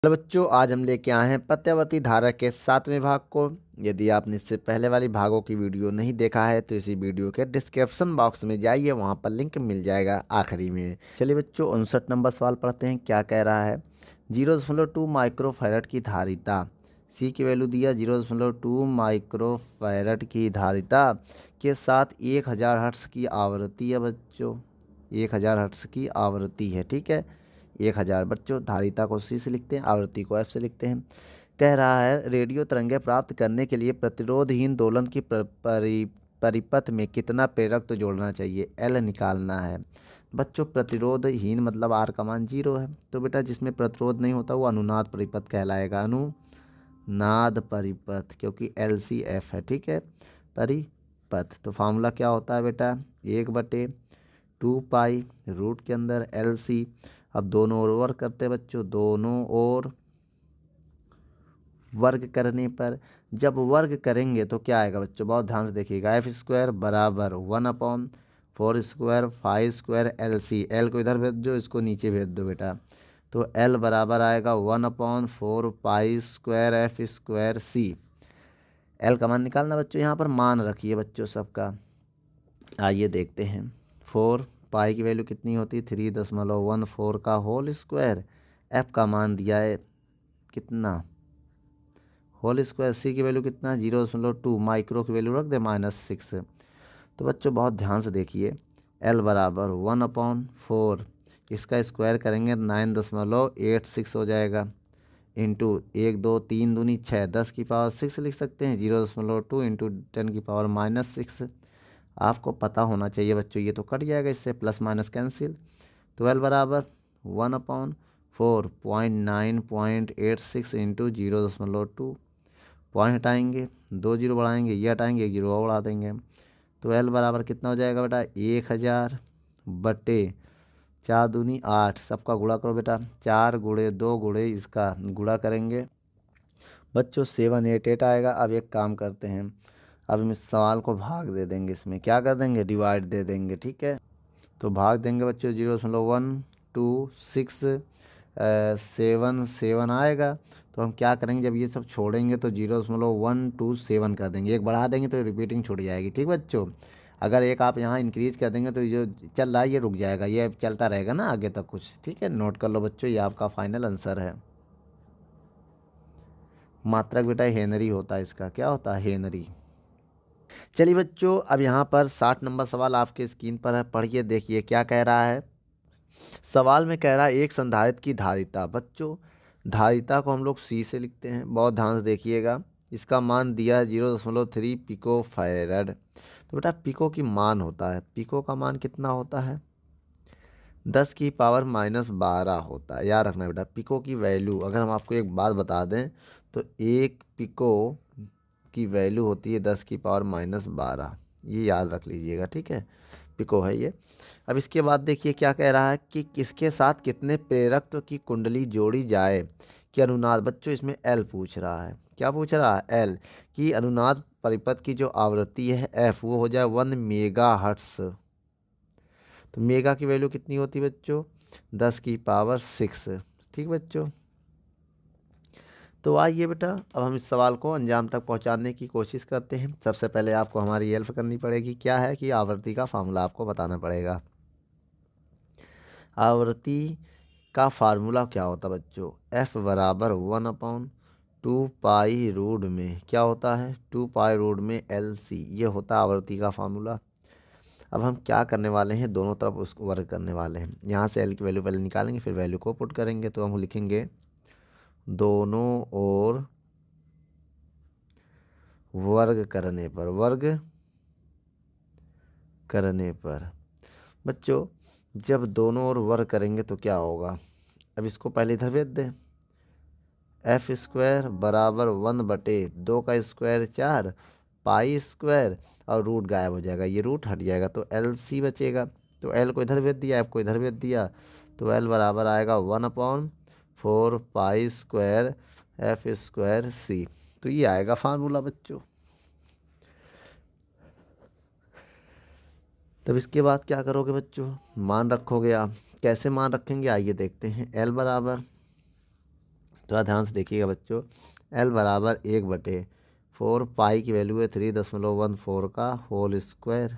Hello बच्चों, आज हम लेके आए हैं प्रत्यावर्ती धारा के 7वें भाग को। यदि आपने इससे पहले वाली भागों की वीडियो नहीं देखा है तो इसी वीडियो के डिस्क्रिप्शन बॉक्स में जाइए, वहां पर लिंक मिल जाएगा आखिरी में। चलिए बच्चों, 59 नंबर सवाल पढ़ते हैं। क्या कह रहा है? 0.2 माइक्रोफैरड की धारिता, सी की वैल्यू दिया 0.2 माइक्रोफैरड की धारिता के साथ 1000 हर्ट्ज की आवृत्ति है बच्चों। 1000 हर्ट्ज की आवृत्ति है, ठीक है। 1000 बच्चों, धारिता को सी से लिखते हैं, आवृत्ति को एफ से लिखते हैं। कह रहा है रेडियो तरंगें प्राप्त करने के लिए प्रतिरोधहीन दोलन की परिपथ में कितना प्रेरक तो जोड़ना चाहिए, एल निकालना है। बच्चों, प्रतिरोधहीन मतलब आर का मान 0 है, तो बेटा जिसमें प्रतिरोध नहीं होता वो अनुनाद परिपथ कहलाएगा। अनुनाद परिपथ, क्योंकि एल सी एफ है, ठीक है। परिपथ तो फार्मूला क्या होता है बेटा? 1/2 पाई रूट के अंदर एल सी। अब दोनों ओर वर्ग करते हैं बच्चों, दोनों ओर वर्ग करने पर जब वर्ग करेंगे तो क्या आएगा बच्चों? बहुत ध्यान से देखिएगा। एफ स्क्वायर बराबर 1/4 square 5 square L C. L को इधर भेज दो, इसको नीचे भेज दो बेटा, तो एल बराबर आएगा 1/4 पाई स्क्वायर एफ स्क्वायर सी। एल का मान निकालना बच्चों, यहाँ पर मान रखिए बच्चों सबका। आइए देखते हैं। 4 पाई की वैल्यू कितनी होती है? 3.14 का होल स्क्वायर। एफ का मान दिया है कितना? Whole square. सी की वैल्यू कितना? 0.2। माइक्रो की वैल्यू रख दे -6। तो बच्चों बहुत ध्यान से देखिए, एल बराबर 1/4, इसका स्क्वायर करेंगे 9.86 हो जाएगा, इंटू 1 2 3 दूनी 6, 10 की पावर 6 लिख सकते हैं। 0.2 इंटू 10 की पावर -6। आपको पता होना चाहिए बच्चों, ये तो कट जाएगा, इससे प्लस माइनस कैंसिल। 12 बराबर 1/4 0.986 इंटू 0.2। पॉइंट हटाएंगे, 2 जीरो बढ़ाएंगे, ये हटाएंगे, 1 जीरो और बढ़ा देंगे। तो एल बराबर कितना हो जाएगा बेटा? 1000 बटे 4 दूनी 8, सबका गुणा करो बेटा। 4 गुणे 2 गुणे इसका गुणा करेंगे बच्चों, 788 आएगा। अब एक काम करते हैं, अब हम इस सवाल को भाग दे देंगे, इसमें क्या कर देंगे? डिवाइड दे देंगे, ठीक है। तो भाग देंगे बच्चों, 0.126 7 आएगा। तो हम क्या करेंगे, जब ये सब छोड़ेंगे तो 0.127 कर देंगे, एक बढ़ा देंगे तो रिपीटिंग छूट जाएगी, ठीक बच्चों। अगर एक आप यहाँ इंक्रीज कर देंगे तो जो चल रहा है ये रुक जाएगा, ये चलता रहेगा ना आगे तक कुछ, ठीक है। नोट कर लो बच्चों, ये आपका फाइनल आंसर है। मात्रक बेटा हेनरी होता है, इसका क्या होता है? हेनरी। चलिए बच्चों, अब यहाँ पर 60 नंबर सवाल आपके स्क्रीन पर है, पढ़िए देखिए क्या कह रहा है। सवाल में कह रहा है एक संधारित्र की धारिता। बच्चों धारिता को हम लोग सी से लिखते हैं, बहुत ध्यान से देखिएगा। इसका मान दिया है 0.3 पिको फैरड। तो बेटा पिको की मान होता है, पिको का मान कितना होता है? 10 की पावर -12 होता है। याद रखना बेटा, पिको की वैल्यू अगर हम आपको एक बात बता दें तो एक पिको की वैल्यू होती है 10 की पावर -12। ये याद रख लीजिएगा, ठीक है। पिको है ये। अब इसके बाद देखिए क्या कह रहा है कि किसके साथ कितने प्रेरकत्व की कुंडली जोड़ी जाए कि अनुनाद। बच्चों इसमें एल पूछ रहा है, क्या पूछ रहा है? एल की अनुनाद परिपथ की जो आवृत्ति है एफ, वो हो जाए 1 मेगाहर्ट्ज। तो मेगा की वैल्यू कितनी होती है बच्चों? 10 की पावर 6, ठीक बच्चों। तो आइए बेटा, अब हम इस सवाल को अंजाम तक पहुंचाने की कोशिश करते हैं। सबसे पहले आपको हमारी हेल्प करनी पड़ेगी, क्या है कि आवृत्ति का फार्मूला आपको बताना पड़ेगा। आवृत्ति का फार्मूला क्या होता है बच्चों? एफ बराबर 1/2 पाई रूट में क्या होता है? 2 पाई रूट में एल सी, ये होता है आवृत्ति का फार्मूला। अब हम क्या करने वाले हैं, दोनों तरफ उसको वर्ग करने वाले हैं। यहाँ से एल की वैल्यू पहले निकालेंगे, फिर वैल्यू को पुट करेंगे। तो हम लिखेंगे दोनों ओर वर्ग करने पर, वर्ग करने पर बच्चों जब दोनों ओर वर्ग करेंगे तो क्या होगा? अब इसको पहले इधर भेज दें। एफ स्क्वायर बराबर 1/2 का स्क्वायर 4 पाई स्क्वायर, और रूट गायब हो जाएगा, ये रूट हट जाएगा तो एल सी बचेगा। तो एल को इधर भेज दिया, एफ को इधर भेज दिया, तो एल बराबर आएगा 1/4 पाई स्क्वायर एफ स्क्वायर सी। तो ये आएगा फार्मूला बच्चों। तब इसके बाद क्या करोगे बच्चों? मान रखोगे आप। कैसे मान रखेंगे आइए देखते हैं। एल बराबर थोड़ा ध्यान से देखिएगा बच्चों। एल बराबर 1/4 पाई की वैल्यू है 3.14 का होल स्क्वायर।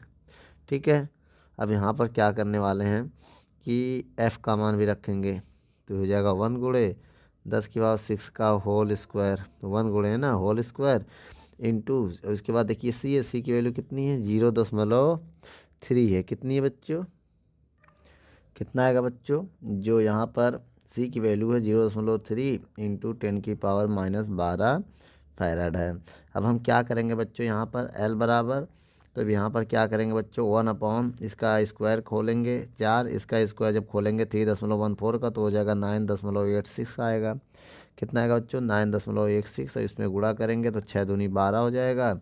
ठीक है, अब यहाँ पर क्या करने वाले हैं कि एफ़ का मान भी रखेंगे, तो हो जाएगा 1 × 10⁻6 का होल स्क्वायर। तो 1 गुणे ना होल स्क्वायर इंटू, उसके बाद देखिए सी है, सी की वैल्यू कितनी है 0.3 है। कितनी है बच्चों, कितना आएगा बच्चों, जो यहाँ पर सी की वैल्यू है 0.3 इंटू 10⁻12 फैराड है। अब हम क्या करेंगे बच्चों, यहाँ पर एल बराबर, तो अब यहाँ पर क्या करेंगे बच्चों 1 इसका स्क्वायर खोलेंगे 4, इसका स्क्वायर जब खोलेंगे 3.14 का तो हो जाएगा 9.86 आएगा। कितना आएगा बच्चों 9.16, और इसमें गुणा करेंगे तो 6×2 = 12 हो जाएगा,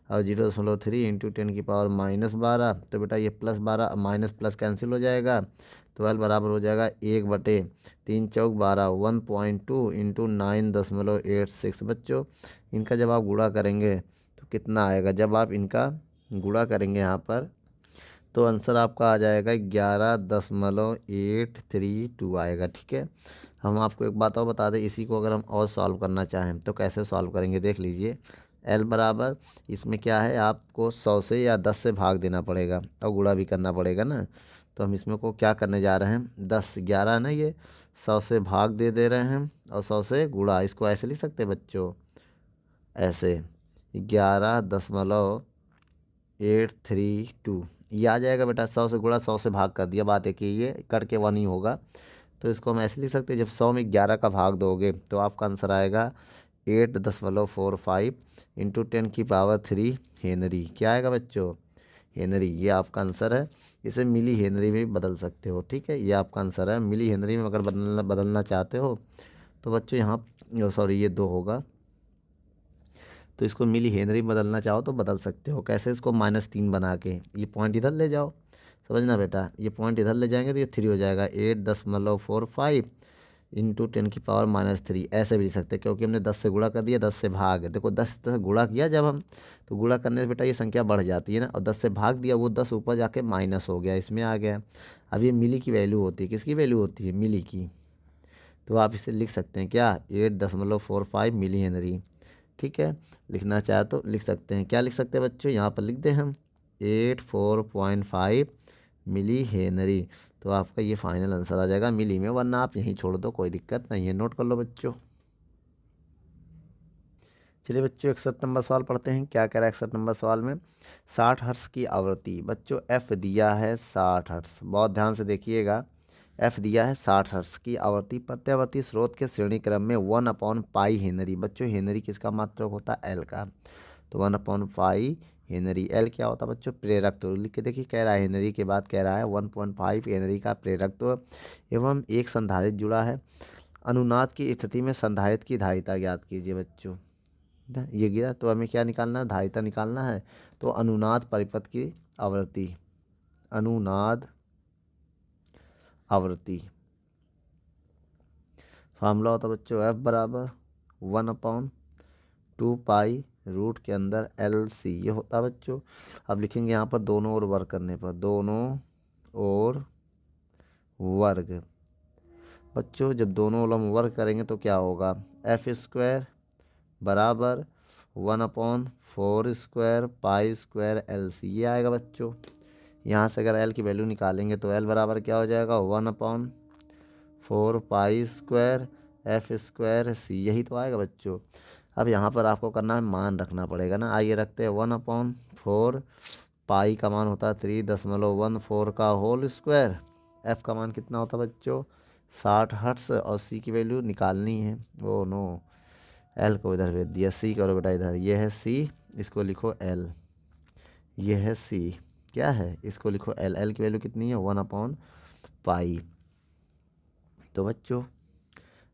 और 0.3 इंटू 10⁻12, तो बेटा ये +12 माइनस प्लस कैंसिल हो जाएगा, तो एल बराबर हो जाएगा 1/3 चौक 12 1.2 इंटू 9.86। बच्चों इनका जब आप गुणा करेंगे तो कितना आएगा, जब आप इनका गुणा करेंगे यहाँ पर तो आंसर आपका आ जाएगा 11.832 आएगा। ठीक है, हम आपको एक बात और बता दें, इसी को अगर हम और सॉल्व करना चाहें तो कैसे सॉल्व करेंगे देख लीजिए। एल बराबर, इसमें क्या है आपको 100 से या 10 से भाग देना पड़ेगा और गुणा भी करना पड़ेगा ना। तो हम इसमें को क्या करने जा रहे हैं, 10 11 ना, ये 100 से भाग दे रहे हैं और 100 से गुणा। इसको ऐसे लिख सकते हैं बच्चों, ऐसे 11.832 ये आ जाएगा बेटा। 100 से गुणा 100 से भाग कर दिया, बात है कि ये करके 1 ही होगा, तो इसको हम ऐसे लिख सकते हैं, जब 100 में 11 का भाग दोगे तो आपका आंसर आएगा 8.45 इंटू 10⁻³ हेनरी। क्या आएगा बच्चों, हेनरी, ये आपका आंसर है। इसे मिली हेनरी में भी बदल सकते हो। ठीक है, ये आपका आंसर है। मिली हेनरी में अगर बदलना चाहते हो तो बच्चों यहाँ सॉरी ये 2 होगा, तो इसको मिली हेनरी बदलना चाहो तो बदल सकते हो। कैसे, इसको -3 बना के ये पॉइंट इधर ले जाओ, समझना बेटा, ये पॉइंट इधर ले जाएंगे तो ये 3 हो जाएगा। 8.45 इंटू 10⁻³ ऐसे भी लिख सकते हैं, क्योंकि हमने 10 से गुणा कर दिया, 10 से भाग, देखो 10 से गुणा किया जब हम, तो गुणा करने से बेटा ये संख्या बढ़ जाती है ना, और 10 से भाग दिया वो 10 ऊपर जाके माइनस हो गया, इसमें आ गया। अब ये मिली की वैल्यू होती है, किसकी वैल्यू होती है, मिली की, तो आप इसे लिख सकते हैं क्या 8.45 मिली हेनरी। ठीक है, लिखना चाहे तो लिख सकते हैं, क्या लिख सकते हैं बच्चों, यहाँ पर लिख दें हम 84.5 मिली हेनरी, तो आपका ये फाइनल आंसर आ जाएगा मिली में, वरना आप यहीं छोड़ दो, कोई दिक्कत नहीं है, नोट कर लो बच्चों। चलिए बच्चों 61 नंबर सवाल पढ़ते हैं। क्या कह रहा है 61 नंबर सवाल में, 60 हर्ट्ज़ की आवृत्ति, बच्चों एफ दिया है 60 हर्ट्ज़, बहुत ध्यान से देखिएगा, एफ दिया है 60 हर्ट्ज़ की आवृत्ति प्रत्यावर्ती स्रोत के श्रेणी क्रम में 1/π हेनरी। बच्चों हेनरी किसका मात्रक होता है, एल का, तो 1/π हेनरी। एल क्या होता है बच्चों, प्रेरकत्व। लिख के देखिए, कह रहा है हेनरी के बाद कह रहा है 1.5 हेनरी का प्रेरकत्व एवं एक संधारित्र जुड़ा है। अनुनाद की स्थिति में संधारित्र की धारिता ज्ञात कीजिए। बच्चों ये गिरा, तो हमें क्या निकालना है, धारिता निकालना है, तो अनुनाद परिपथ की आवृत्ति, अनुनाद आवृत्ति फार्मूला होता है बच्चों एफ बराबर 1/2π रूट के अंदर एल सी, ये होता है बच्चों। अब लिखेंगे यहाँ पर दोनों ओर वर्ग करने पर, दोनों ओर वर्ग, बच्चों जब दोनों ओर हम वर्ग करेंगे तो क्या होगा, f² बराबर 1/4² π² LC, ये आएगा बच्चों। यहाँ से अगर L की वैल्यू निकालेंगे तो L बराबर क्या हो जाएगा 1/4 π² f² C, यही तो आएगा बच्चों। अब यहाँ पर आपको करना है, मान रखना पड़ेगा ना, आइए रखते हैं 1/4 पाई का मान होता है 3.14 का होल स्क्वायर, एफ का मान कितना होता है बच्चों 60 हर्ट्ज़, और सी की वैल्यू निकालनी है, ओ नो एल को इधर भेज दिया, सी करो बेटा इधर, ये है सी, इसको लिखो एल, ये है सी, क्या है इसको लिखो एल, एल की वैल्यू कितनी है 1/π। तो बच्चों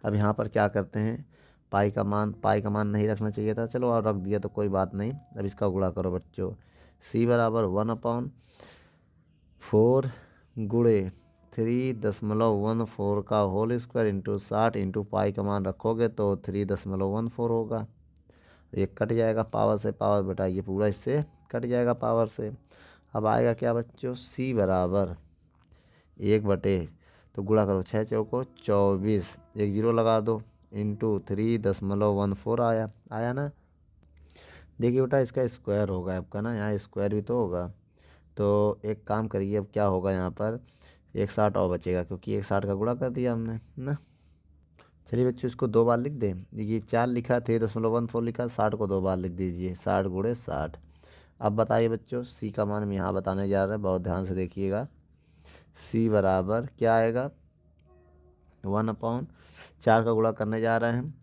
अब यहाँ पर क्या करते हैं, पाई का मान नहीं रखना चाहिए था, चलो और रख दिया तो कोई बात नहीं। अब इसका गुणा करो बच्चों, सी बराबर 1/4 गुणे 3.14 का whole square into 60 into pi का मान रखोगे तो 3.14 होगा, ये कट जाएगा पावर से, पावर बेटा ये पूरा इससे कट जाएगा पावर से। अब आएगा क्या बच्चों, सी बराबर 1/, तो गुणा करो 6 चौको 24, एक जीरो लगा दो, इंटू 3.14 आया ना। देखिए बेटा इसका स्क्वायर होगा आपका ना, यहाँ स्क्वायर भी तो होगा। तो एक काम करिए, अब क्या होगा यहाँ पर, 160 और बचेगा क्योंकि 160 का गुणा कर दिया हमने ना। चलिए बच्चों इसको 2 बार लिख दें। ये 4 लिखा, 3.14 लिखा, 60 को 2 बार लिख दीजिए, 60 गुणे 60। अब बताइए बच्चों सी का मान हम यहाँ बताने जा रहे हैं, बहुत ध्यान से देखिएगा। सी बराबर क्या आएगा, 1/4 का गुणा करने जा रहे हैं।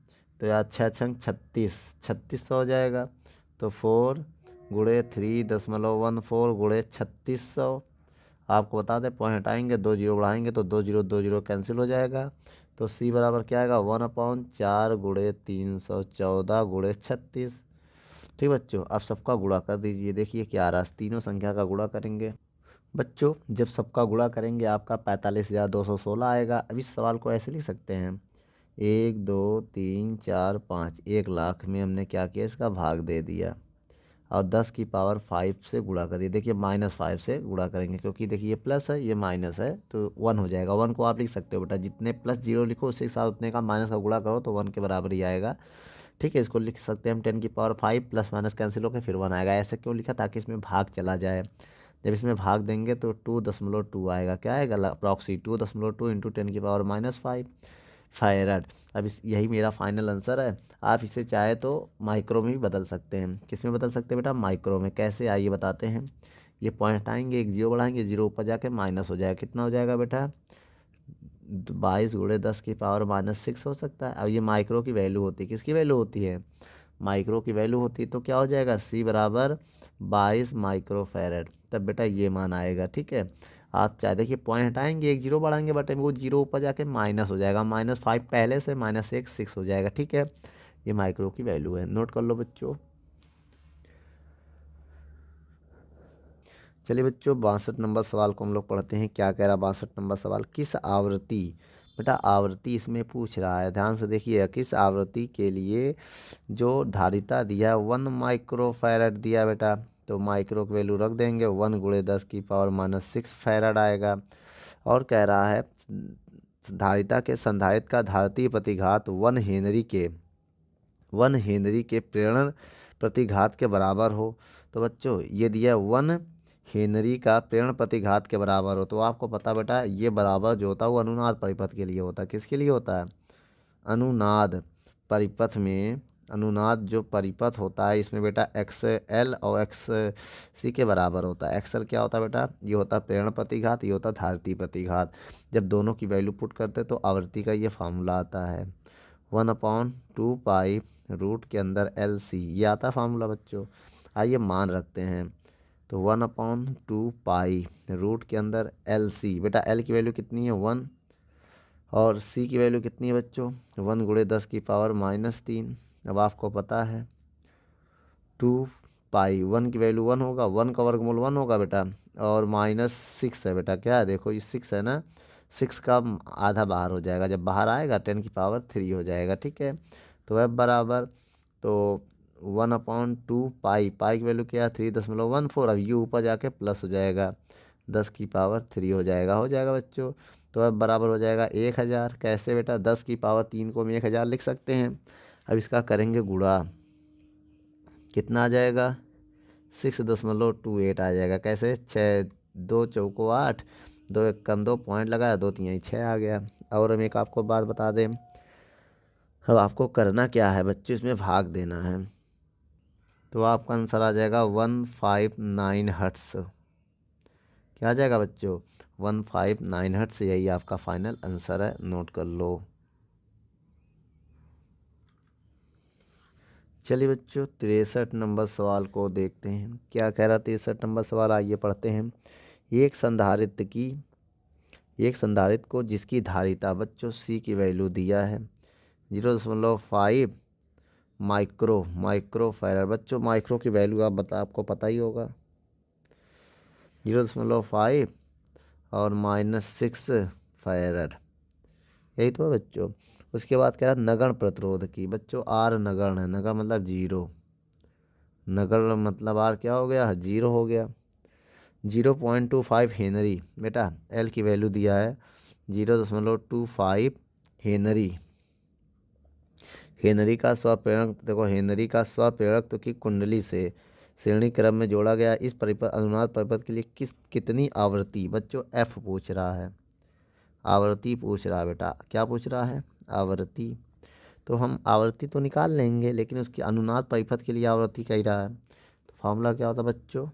तो यार 6×6 36, 3600 हो जाएगा। तो 4 गुणे 3.14 गुणे 3600। आपको बता दें पॉइंट हटाएंगे, 2 जीरो बढ़ाएंगे तो 2 जीरो कैंसिल हो जाएगा। तो सी बराबर क्या आएगा, 1/4 गुणे 314 गुणे 36। ठीक बच्चों, अब सबका गुणा कर दीजिए, देखिए क्या आ रहा है, तीनों संख्या का गुणा करेंगे। बच्चों जब सबका गुणा करेंगे आपका 45,216 आएगा। अब इस सवाल को ऐसे लिख सकते हैं, 1 2 3 4 5, 1,00,000 में हमने क्या किया, इसका भाग दे दिया और 10⁵ से गुणा करिए। देखिए -5 से गुणा करेंगे क्योंकि देखिए ये प्लस है ये माइनस है तो 1 हो जाएगा। 1 को आप लिख सकते हो बेटा, जितने प्लस जीरो लिखो उसके साथ उतने का माइनस का गुणा करो तो 1 के बराबर ही आएगा। ठीक है, इसको लिख सकते हैं हम 10⁵ प्लस माइनस कैंसिल होकर फिर 1 आएगा। ऐसे क्यों लिखा, ताकि इसमें भाग चला जाए। जब इसमें भाग देंगे तो 2.2 आएगा, क्या आएगा अप्रॉक्सी 2.2 इंटू 10⁻⁵ फायरड। अब यही मेरा फाइनल आंसर है। आप इसे चाहे तो माइक्रो में भी बदल सकते हैं। किस में बदल सकते हैं बेटा, माइक्रो में। कैसे आइए बताते हैं। ये पॉइंट हटाएंगे, एक जीरो बढ़ाएंगे, जीरो ऊपर जाके माइनस हो जाएगा। कितना हो जाएगा बेटा, 22 गुणे 10⁻⁻6 हो सकता है। अब ये माइक्रो की वैल्यू होती है, किसकी वैल्यू होती है, माइक्रो की वैल्यू होती है। तो क्या हो जाएगा, सी बराबर 22 माइक्रो फैरड। तब बेटा ये मान आएगा। ठीक है, आप चाहे देखिए पॉइंट हटाएंगे, एक जीरो बढ़ाएंगे बटे वो जीरो ऊपर जाके माइनस हो जाएगा, -5 पहले से -1 6 हो जाएगा। ठीक है, ये माइक्रो की वैल्यू है, नोट कर लो बच्चों। चलिए बच्चों 62 नंबर सवाल को हम लोग पढ़ते हैं। क्या कह रहा है 62 नंबर सवाल, किस आवृत्ति, बेटा आवृत्ति इसमें पूछ रहा है, ध्यान से देखिए। किस आवृत्ति के लिए जो धारिता दिया है 1 माइक्रो फैरड दिया बेटा, तो माइक्रो की वैल्यू रख देंगे, 1 गुणे 10⁻⁻6 फैरड आएगा। और कह रहा है धारिता के संधारित्र का धारितीय प्रतिघात 1 हेनरी के प्रेरण प्रतिघात के बराबर हो। तो बच्चों ये दिया 1 हेनरी का प्रेरण प्रतिघात के बराबर हो, तो आपको पता बेटा ये बराबर जो होता है वो अनुनाद परिपथ के लिए होता है। किसके लिए होता है, अनुनाद परिपथ में। अनुनाद जो परिपथ होता है इसमें बेटा एक्स एल और एक्स सी के बराबर होता है। एक्स एल क्या होता है बेटा, ये होता है प्रेरण प्रतिघात, ये होता है धारितीय प्रतिघात। जब दोनों की वैल्यू पुट करते तो आवृत्ति का ये फार्मूला आता है, 1/2 पाई रूट के अंदर एल सी, ये आता है फार्मूला बच्चों। आइए मान रखते हैं, तो 1/2 पाई रूट के अंदर एल सी, बेटा एल की वैल्यू कितनी है 1 और सी की वैल्यू कितनी है बच्चों, 1 गुणे 10⁻⁻3। अब आपको पता है 2 पाई, 1 की वैल्यू 1 होगा, 1 का वर्गमूल 1 होगा बेटा, और -6 है बेटा, क्या है देखो ये 6 है ना, 6 का आधा बाहर हो जाएगा, जब बाहर आएगा 10⁻³ हो जाएगा। ठीक है, तो एफ बराबर, तो 1/2 पाई, पाई की वैल्यू क्या है 3.14। अब यू ऊपर जाके प्लस हो जाएगा, 10⁻³ हो जाएगा बच्चों। तो अब बराबर हो जाएगा 1000। कैसे बेटा, 10⁻³ को हम 1000 लिख सकते हैं। अब इसका करेंगे गुणा, कितना आ जाएगा 6.28 आ जाएगा। कैसे, 6 2 चौको 8, 2 1 कम 2 पॉइंट लगाया, 2 3 6 आ गया। और हम एक आपको बात बता दें, अब आपको करना क्या है बच्चों, इसमें भाग देना है। तो आपका आंसर आ जाएगा 159 हर्ट्स। क्या आ जाएगा बच्चों, 159 हर्ट्स, यही आपका फाइनल आंसर है, नोट कर लो। चलिए बच्चों 63 नंबर सवाल को देखते हैं। क्या कह रहा 63 नंबर सवाल, आइए पढ़ते हैं। एक संधारित्र को जिसकी धारिता बच्चों सी की वैल्यू दिया है 0.5 माइक्रो फैरड। बच्चों माइक्रो की वैल्यू आपको पता ही होगा, 0.5 और -6 फैरड, यही तो है बच्चों। उसके बाद कह रहा नगण्य प्रतिरोध की, बच्चों आर नगण्य है, नगण्य मतलब जीरो, नगण्य मतलब आर क्या हो गया, जीरो हो गया। 0.25 हेनरी, बेटा एल की वैल्यू दिया है 0.25 हेनरी। हेनरी का स्वप्रेरक, देखो हेनरी का स्वप्रेरक की कुंडली से श्रेणी क्रम में जोड़ा गया इस परिपथ अनुनाद परिपथ के लिए कितनी आवृत्ति, बच्चों एफ पूछ रहा है, आवृत्ति पूछ रहा है बेटा, क्या पूछ रहा है, आवृत्ति। तो हम आवृत्ति तो निकाल लेंगे, लेकिन उसकी अनुनाद परिपथ के लिए आवृत्ति कह रहा है, तो फॉर्मूला क्या होता है बच्चों,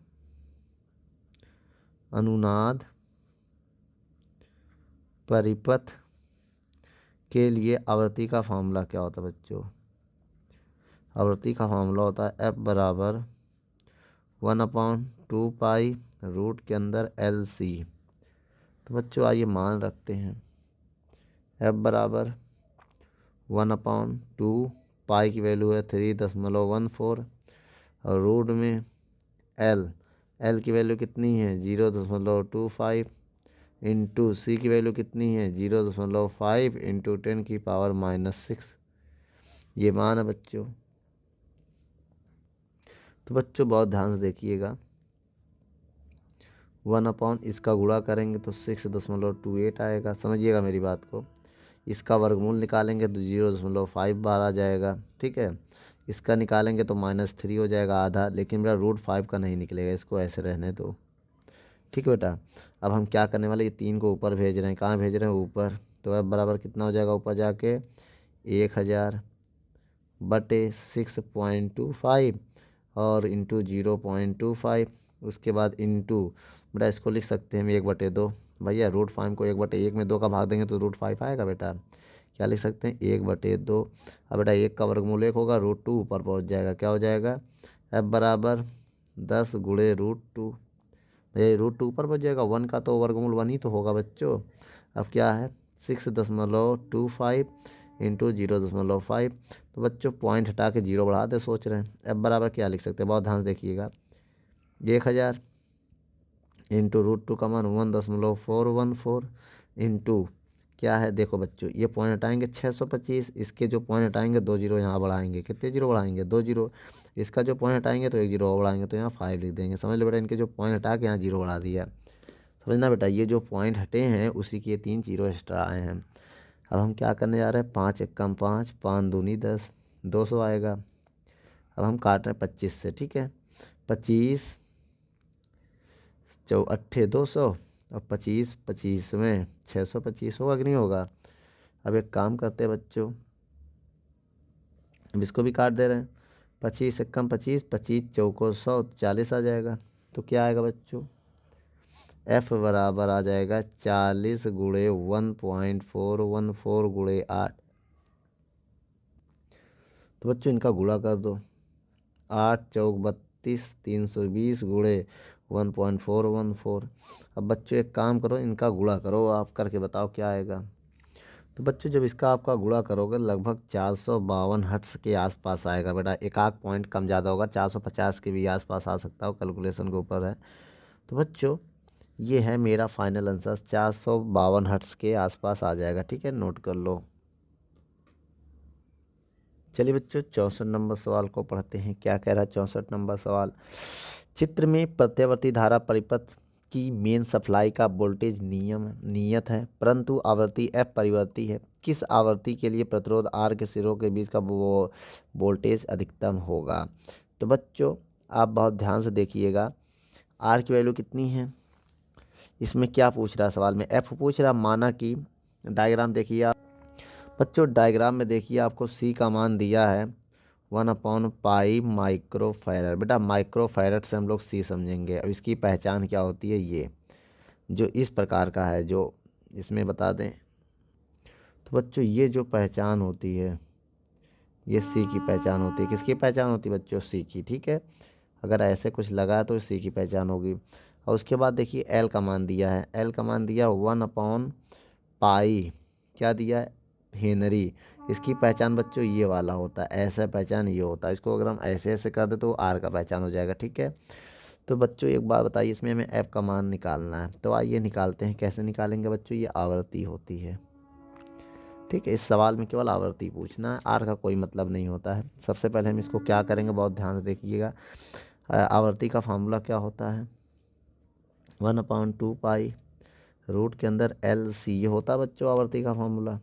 अनुनाद परिपथ के लिए आवृत्ति का फॉर्मूला क्या होता है बच्चों, आवृत्ति का फॉर्मूला होता है एफ बराबर 1/2 रूट के अंदर एल सी। तो बच्चों आइए मान रखते हैं एफ बराबर 1/2 की वैल्यू है 3.14 और रूट में एल की वैल्यू कितनी है 0.25 इंटू सी की वैल्यू कितनी है 0.5 इंटू 10⁻⁻6, ये मान है बच्चों। तो बच्चों बहुत ध्यान से देखिएगा, 1/ इसका गुणा करेंगे तो 6.28 आएगा, समझिएगा मेरी बात को। इसका वर्गमूल निकालेंगे तो 0.5 बार आ जाएगा, ठीक है। इसका निकालेंगे तो -3 हो जाएगा आधा, लेकिन मेरा √5 का नहीं निकलेगा, इसको ऐसे रहने दो, ठीक है बेटा। अब हम क्या करने वाले, ये 3 को ऊपर भेज रहे हैं, कहाँ भेज रहे हैं, ऊपर। तो अब बराबर कितना हो जाएगा ऊपर जाके 1000/6.25 और इंटू 0.25, उसके बाद इंटू बेटा इसको लिख सकते हैं हम 1/2, भैया √5 को 1/1 में 2 का भाग देंगे तो √5 आएगा बेटा, क्या लिख सकते हैं 1/2। अब बेटा 1 का वर्गमूल 1 होगा, √2 ऊपर पहुंच जाएगा, क्या हो जाएगा f बराबर 10 गुणे √2, भैया √2 ऊपर पहुंच जाएगा, 1 का तो वर्गमूल 1 ही तो होगा बच्चों। अब क्या है 6.25 इंटू 0.5, तो बच्चों पॉइंट हटा के 0 बढ़ा दे सोच रहे हैं। f बराबर क्या लिख सकते हैं, बहुत ध्यान से देखिएगा, 1000 इंटू √2 का मान 1.414 इंटू क्या है, देखो बच्चों ये पॉइंट हटाएंगे 625, इसके जो पॉइंट हटाएंगे 2 जीरो यहाँ बढ़ाएंगे, कितने जीरो बढ़ाएंगे 2 जीरो, इसका जो पॉइंट हटाएंगे तो 1 जीरो और बढ़ाएंगे, तो यहाँ 5 लिख देंगे, समझ लो बेटा। इनके जो पॉइंट हटा के यहाँ 0 बढ़ा दिया, समझना बेटा, ये जो पॉइंट हटे हैं उसी के 3 जीरो एक्स्ट्रा आए हैं। अब हम क्या करने जा रहे हैं, 5 एकम 5, 5 दूनी 10, 200 आएगा। अब हम काट रहे हैं 25 से, ठीक है, 25 8 200 और 25 में 625 होगा कि नहीं होगा। अब एक काम करते हैं बच्चों, अब इसको भी काट दे रहे हैं, 25 एकम 25, 25 चौको 100, 40 आ जाएगा। तो क्या आएगा बच्चों, f बराबर आ जाएगा 40 गुणे 1.414 गुणे 8। तो बच्चों इनका गुणा कर दो, 8 चौक 32, 320 गुणे 1.414। अब बच्चों एक काम करो, इनका गुणा करो, आप करके बताओ क्या आएगा। तो बच्चों जब इसका आपका गुणा करोगे लगभग 452 हर्ट्ज के आसपास आएगा बेटा, एक आध पॉइंट कम ज़्यादा होगा, 450 के भी आसपास आ सकता हो, कैलकुलेशन के ऊपर है। तो बच्चों ये है मेरा फाइनल आंसर, 452 हर्ट्ज के आसपास आ जाएगा, ठीक है, नोट कर लो। चलिए बच्चों 64 नंबर सवाल को पढ़ते हैं, क्या कह रहा है 64 नंबर सवाल। चित्र में प्रत्यावर्ती धारा परिपथ की मेन सप्लाई का वोल्टेज नियत है, परंतु आवृत्ति एफ परिवर्ती है। किस आवृत्ति के लिए प्रतिरोध आर के सिरों के बीच का वो वोल्टेज अधिकतम होगा। तो बच्चों आप बहुत ध्यान से देखिएगा, आर की वैल्यू कितनी है, इसमें क्या पूछ रहा है सवाल में, एफ पूछ रहा, माना कि डायग्राम देखिए आप बच्चों, डायग्राम में देखिए आपको सी का मान दिया है 1/π माइक्रोफैरड। बेटा माइक्रोफैरड से हम लोग सी समझेंगे। अब इसकी पहचान क्या होती है, ये जो इस प्रकार का है, जो इसमें बता दें। तो बच्चों ये जो पहचान होती है ये सी की पहचान होती है, किसकी पहचान होती है बच्चों, सी की, ठीक है। अगर ऐसे कुछ लगा है तो सी की पहचान होगी। और उसके बाद देखिए एल का मान दिया है, एल का मान दिया 1/π, क्या दिया है, हेनरी। इसकी पहचान बच्चों ये वाला होता है, ऐसा पहचान ये होता है, इसको अगर हम ऐसे ऐसे कर दे तो आर का पहचान हो जाएगा, ठीक है। तो बच्चों एक बात बताइए, इसमें हमें एफ का मान निकालना है, तो आइए निकालते हैं। कैसे निकालेंगे बच्चों, ये आवृत्ति होती है, ठीक है। इस सवाल में केवल आवृत्ति पूछना है, आर का कोई मतलब नहीं होता है। सबसे पहले हम इसको क्या करेंगे, बहुत ध्यान से देखिएगा। आवृत्ति का फार्मूला क्या होता है, 1/2 रूट के अंदर एल सी, ये होता है बच्चों आवृत्ति का फार्मूला।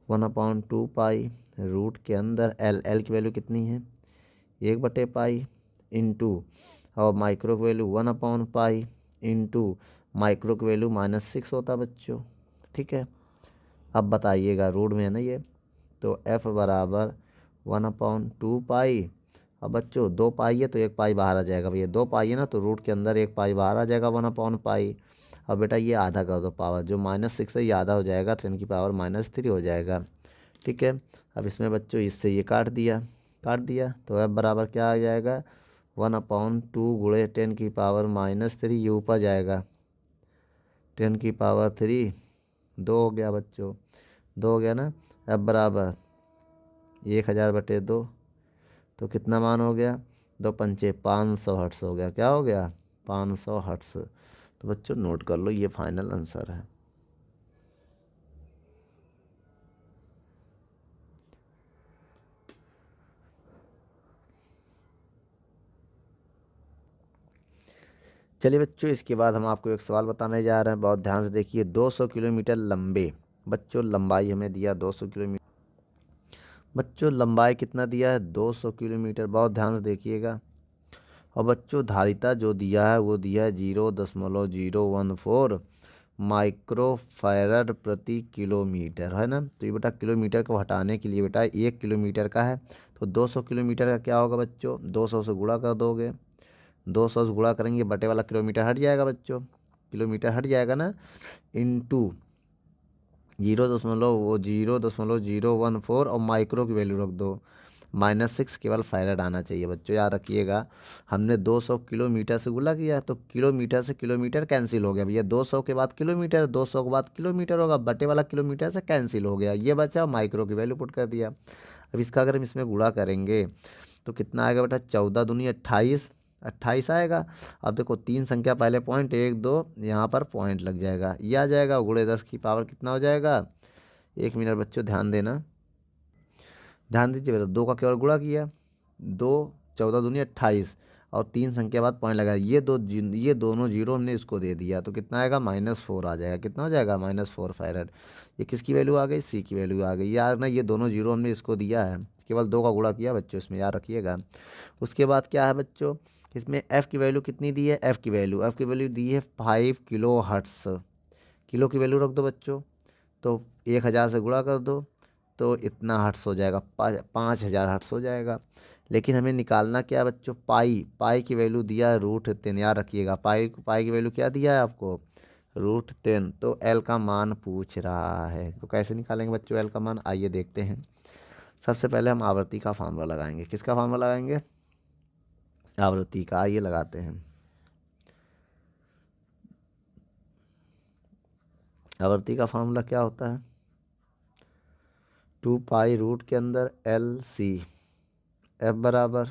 1/2 रूट के अंदर एल की वैल्यू कितनी है 1/पाई इंटू और माइक्रो की वैल्यू 1/पाई इंटू माइक्रो की वैल्यू -6 होता बच्चों। ठीक है, अब बताइएगा रूट में है ना ये, तो एफ बराबर 1/2 पाई। अब बच्चों 2 पाई है तो 1 पाई बाहर आ जाएगा भैया, 2 पाई है ना तो रूट के अंदर 1 पाई बाहर आ जाएगा 1/पाई। अब बेटा ये आधा कर दो पावर, जो -6 है ये आधा हो जाएगा 10⁻³ हो जाएगा। ठीक है, अब इसमें बच्चों इससे ये काट दिया तो एफ बराबर क्या आ जाएगा 1/2 गुणे 10⁻³ ये ऊपर जाएगा 10⁻³ 2 हो गया बच्चों, 2 हो गया ना। एफ बराबर 1000/2 तो कितना मान हो गया 2×5 500 हर्ट्स हो गया। क्या हो गया 500 हर्ट्स। तो बच्चों नोट कर लो ये फाइनल आंसर है। चलिए बच्चों, इसके बाद हम आपको एक सवाल बताने जा रहे हैं, बहुत ध्यान से देखिए। 200 किलोमीटर लंबे, बच्चों लंबाई हमें दिया 200 किलोमीटर, बच्चों लंबाई कितना दिया है 200 किलोमीटर, बहुत ध्यान से देखिएगा। और बच्चों धारिता जो दिया है वो दिया है 0.014 माइक्रोफैरड प्रति किलोमीटर, है ना। तो ये बेटा किलोमीटर को हटाने के लिए बेटा 1 किलोमीटर का है, तो 200 किलोमीटर का क्या होगा बच्चों 200 से गुणा कर दोगे, 200 से गुणा करेंगे बटे वाला किलोमीटर हट जाएगा बच्चों, किलोमीटर हट जाएगा ना, इंटू 0.014 और माइक्रो की वैल्यू रख दो -6, केवल फैरड आना चाहिए बच्चों, याद रखिएगा। हमने 200 किलोमीटर से गुणा किया तो किलोमीटर से किलोमीटर कैंसिल हो गया भैया, 200 के बाद किलोमीटर, 200 के बाद किलोमीटर होगा, बटे वाला किलोमीटर से कैंसिल हो गया, ये बचा, माइक्रो की वैल्यू पुट कर दिया। अब इसका अगर हम इसमें गुणा करेंगे तो कितना आएगा बेटा 14 दूनी 28, 28 आएगा। अब देखो 3 संख्या पहले पॉइंट 1 2 यहाँ पर पॉइंट लग जाएगा, ये आ जाएगा गुणे 10 की पावर कितना हो जाएगा। 1 मिनट बच्चों ध्यान देना, ध्यान दीजिए बेटा, 2 का केवल गुणा किया, 2 14 दूनी 28 और 3 संख्या बाद पॉइंट लगाया, ये दोनों जीरो हमने इसको दे दिया तो कितना आएगा -4 आ जाएगा। कितना हो जाएगा -4 फैरड। ये किसकी वैल्यू आ गई सी की वैल्यू आ गई, यार ना ये दोनों जीरो हमने इसको दिया है, केवल 2 का गुणा किया बच्चों इसमें, याद रखिएगा। उसके बाद क्या है बच्चों, इसमें एफ़ की वैल्यू कितनी दी है, एफ़ की वैल्यू दी है 5 किलो हर्ट्स, किलो की वैल्यू रख दो बच्चों, तो 1000 से गुणा कर दो तो इतना हर्ट्स हो जाएगा, 5000 हर्ट्स हो जाएगा। लेकिन हमें निकालना क्या है बच्चों, पाई की वैल्यू दिया है √10, याद रखिएगा, पाई की वैल्यू क्या दिया है आपको √10। तो एल का मान पूछ रहा है, तो कैसे निकालेंगे बच्चों एल का मान, आइए देखते हैं। सबसे पहले हम आवृत्ति का फार्मूला लगाएंगे, किसका फार्मूला लगाएंगे आवृत्ति का, आइए लगाते हैं। आवृत्ति का फार्मूला क्या होता है 2 पाई रूट के अंदर LC, एफ बराबर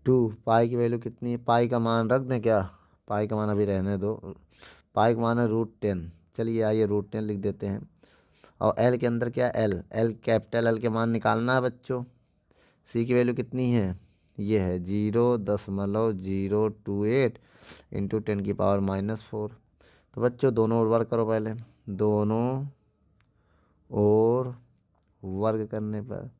2, पाई की वैल्यू कितनी है, पाई का मान रख दें क्या, पाई का मान अभी रहने दो, पाई का मान है √10, चलिए आइए √10 लिख देते हैं। और एल के अंदर क्या एल कैपिटल एल के मान निकालना है बच्चों। सी की वैल्यू कितनी है, ये है 0.028 इंटू 10⁻⁻4। तो बच्चों दोनों ओर वर्ग करो पहले, दोनों और वर्ग करने पर,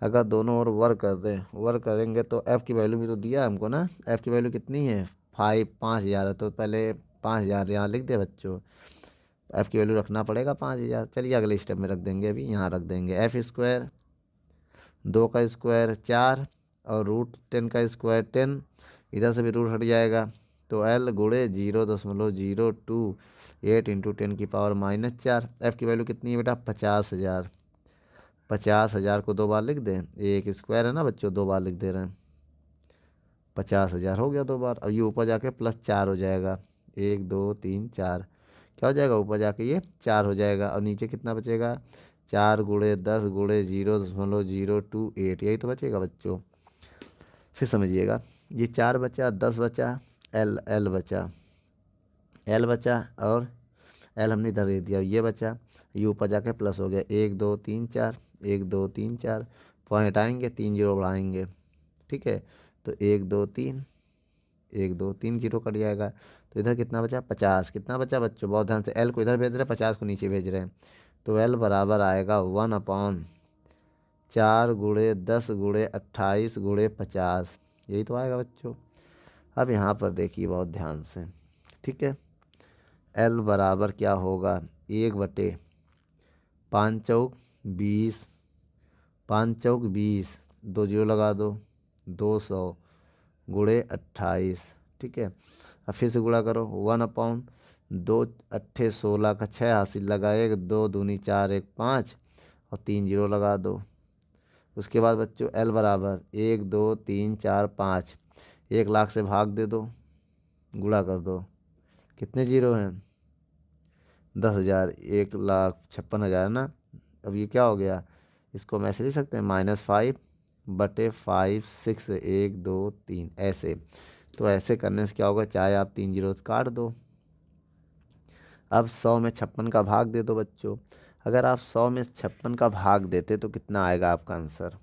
अगर दोनों ओर वर्ग कर दें, वर्ग करेंगे तो एफ़ की वैल्यू भी तो दिया हमको ना, एफ़ की वैल्यू कितनी है 5000 है, तो पहले 5000 यहाँ लिख दे बच्चों, एफ़ की वैल्यू रखना पड़ेगा 5000। चलिए अगले स्टेप में रख देंगे, अभी यहाँ रख देंगे एफ़², 2 का स्क्वायर 4 और √10 का स्क्वायर 10, इधर से भी रूट हट जाएगा, तो एल गुणे 0.028 इंटू 10⁻⁻4। एफ़ की वैल्यू कितनी है बेटा 50,000, 50,000 को 2 बार लिख दें, एक स्क्वायर है ना बच्चों, 2 बार लिख दे रहे हैं, 50,000 हो गया 2 बार। अब ये ऊपर जाके +4 हो जाएगा, 1 2 3 4, क्या हो जाएगा ऊपर जाके ये 4 हो जाएगा, और नीचे कितना बचेगा 4 गुणे 10 गुणे 0.028, यही तो बचेगा बच्चों। फिर समझिएगा, ये 4 बचा, 10 बचा, एल बचा, एल बचा और एल हमने इधर दे दिया, ये बचा, ये ऊपर जाके प्लस हो गया, 1 2 3 4, 1 2 3 4, पॉइंट आएंगे 3 जीरो बढ़ाएंगे, ठीक है, तो 1 2 3, 1 2 3 जीरो कट जाएगा, तो इधर कितना बचा 50, कितना बचा बच्चों, बहुत ध्यान से, एल को इधर भेज रहे हैं 50 को नीचे भेज रहे हैं, तो एल बराबर आएगा 1/50 4 गुणे 10 गुणे 28 गुणे 50, यही तो आएगा बच्चों। अब यहाँ पर देखिए बहुत ध्यान से, ठीक है। एल बराबर क्या होगा, 1/5 चौक 20, 5 चौक 20, 2 जीरो लगा दो, 200 गुणे 28, ठीक है। अब फिर से गुणा करो, 1/2 का 6 हासिल लगा, 1 2 दूनी 4 1 5 और 3 जीरो लगा दो। उसके बाद बच्चों एल बराबर 1 2 3 4 5, 1 लाख से भाग दे दो, गुणा कर दो, कितने जीरो हैं, 10,000, 1,56,000 ना। अब ये क्या हो गया, इसको हम ऐसे लिख सकते हैं -5/5 6 1 2 3 ऐसे। तो ऐसे करने से क्या होगा, चाहे आप 3 जीरो काट दो। अब 100 में 56 का भाग दे दो बच्चों। अगर आप 100 में 56 का भाग देते तो कितना आएगा आपका आंसर।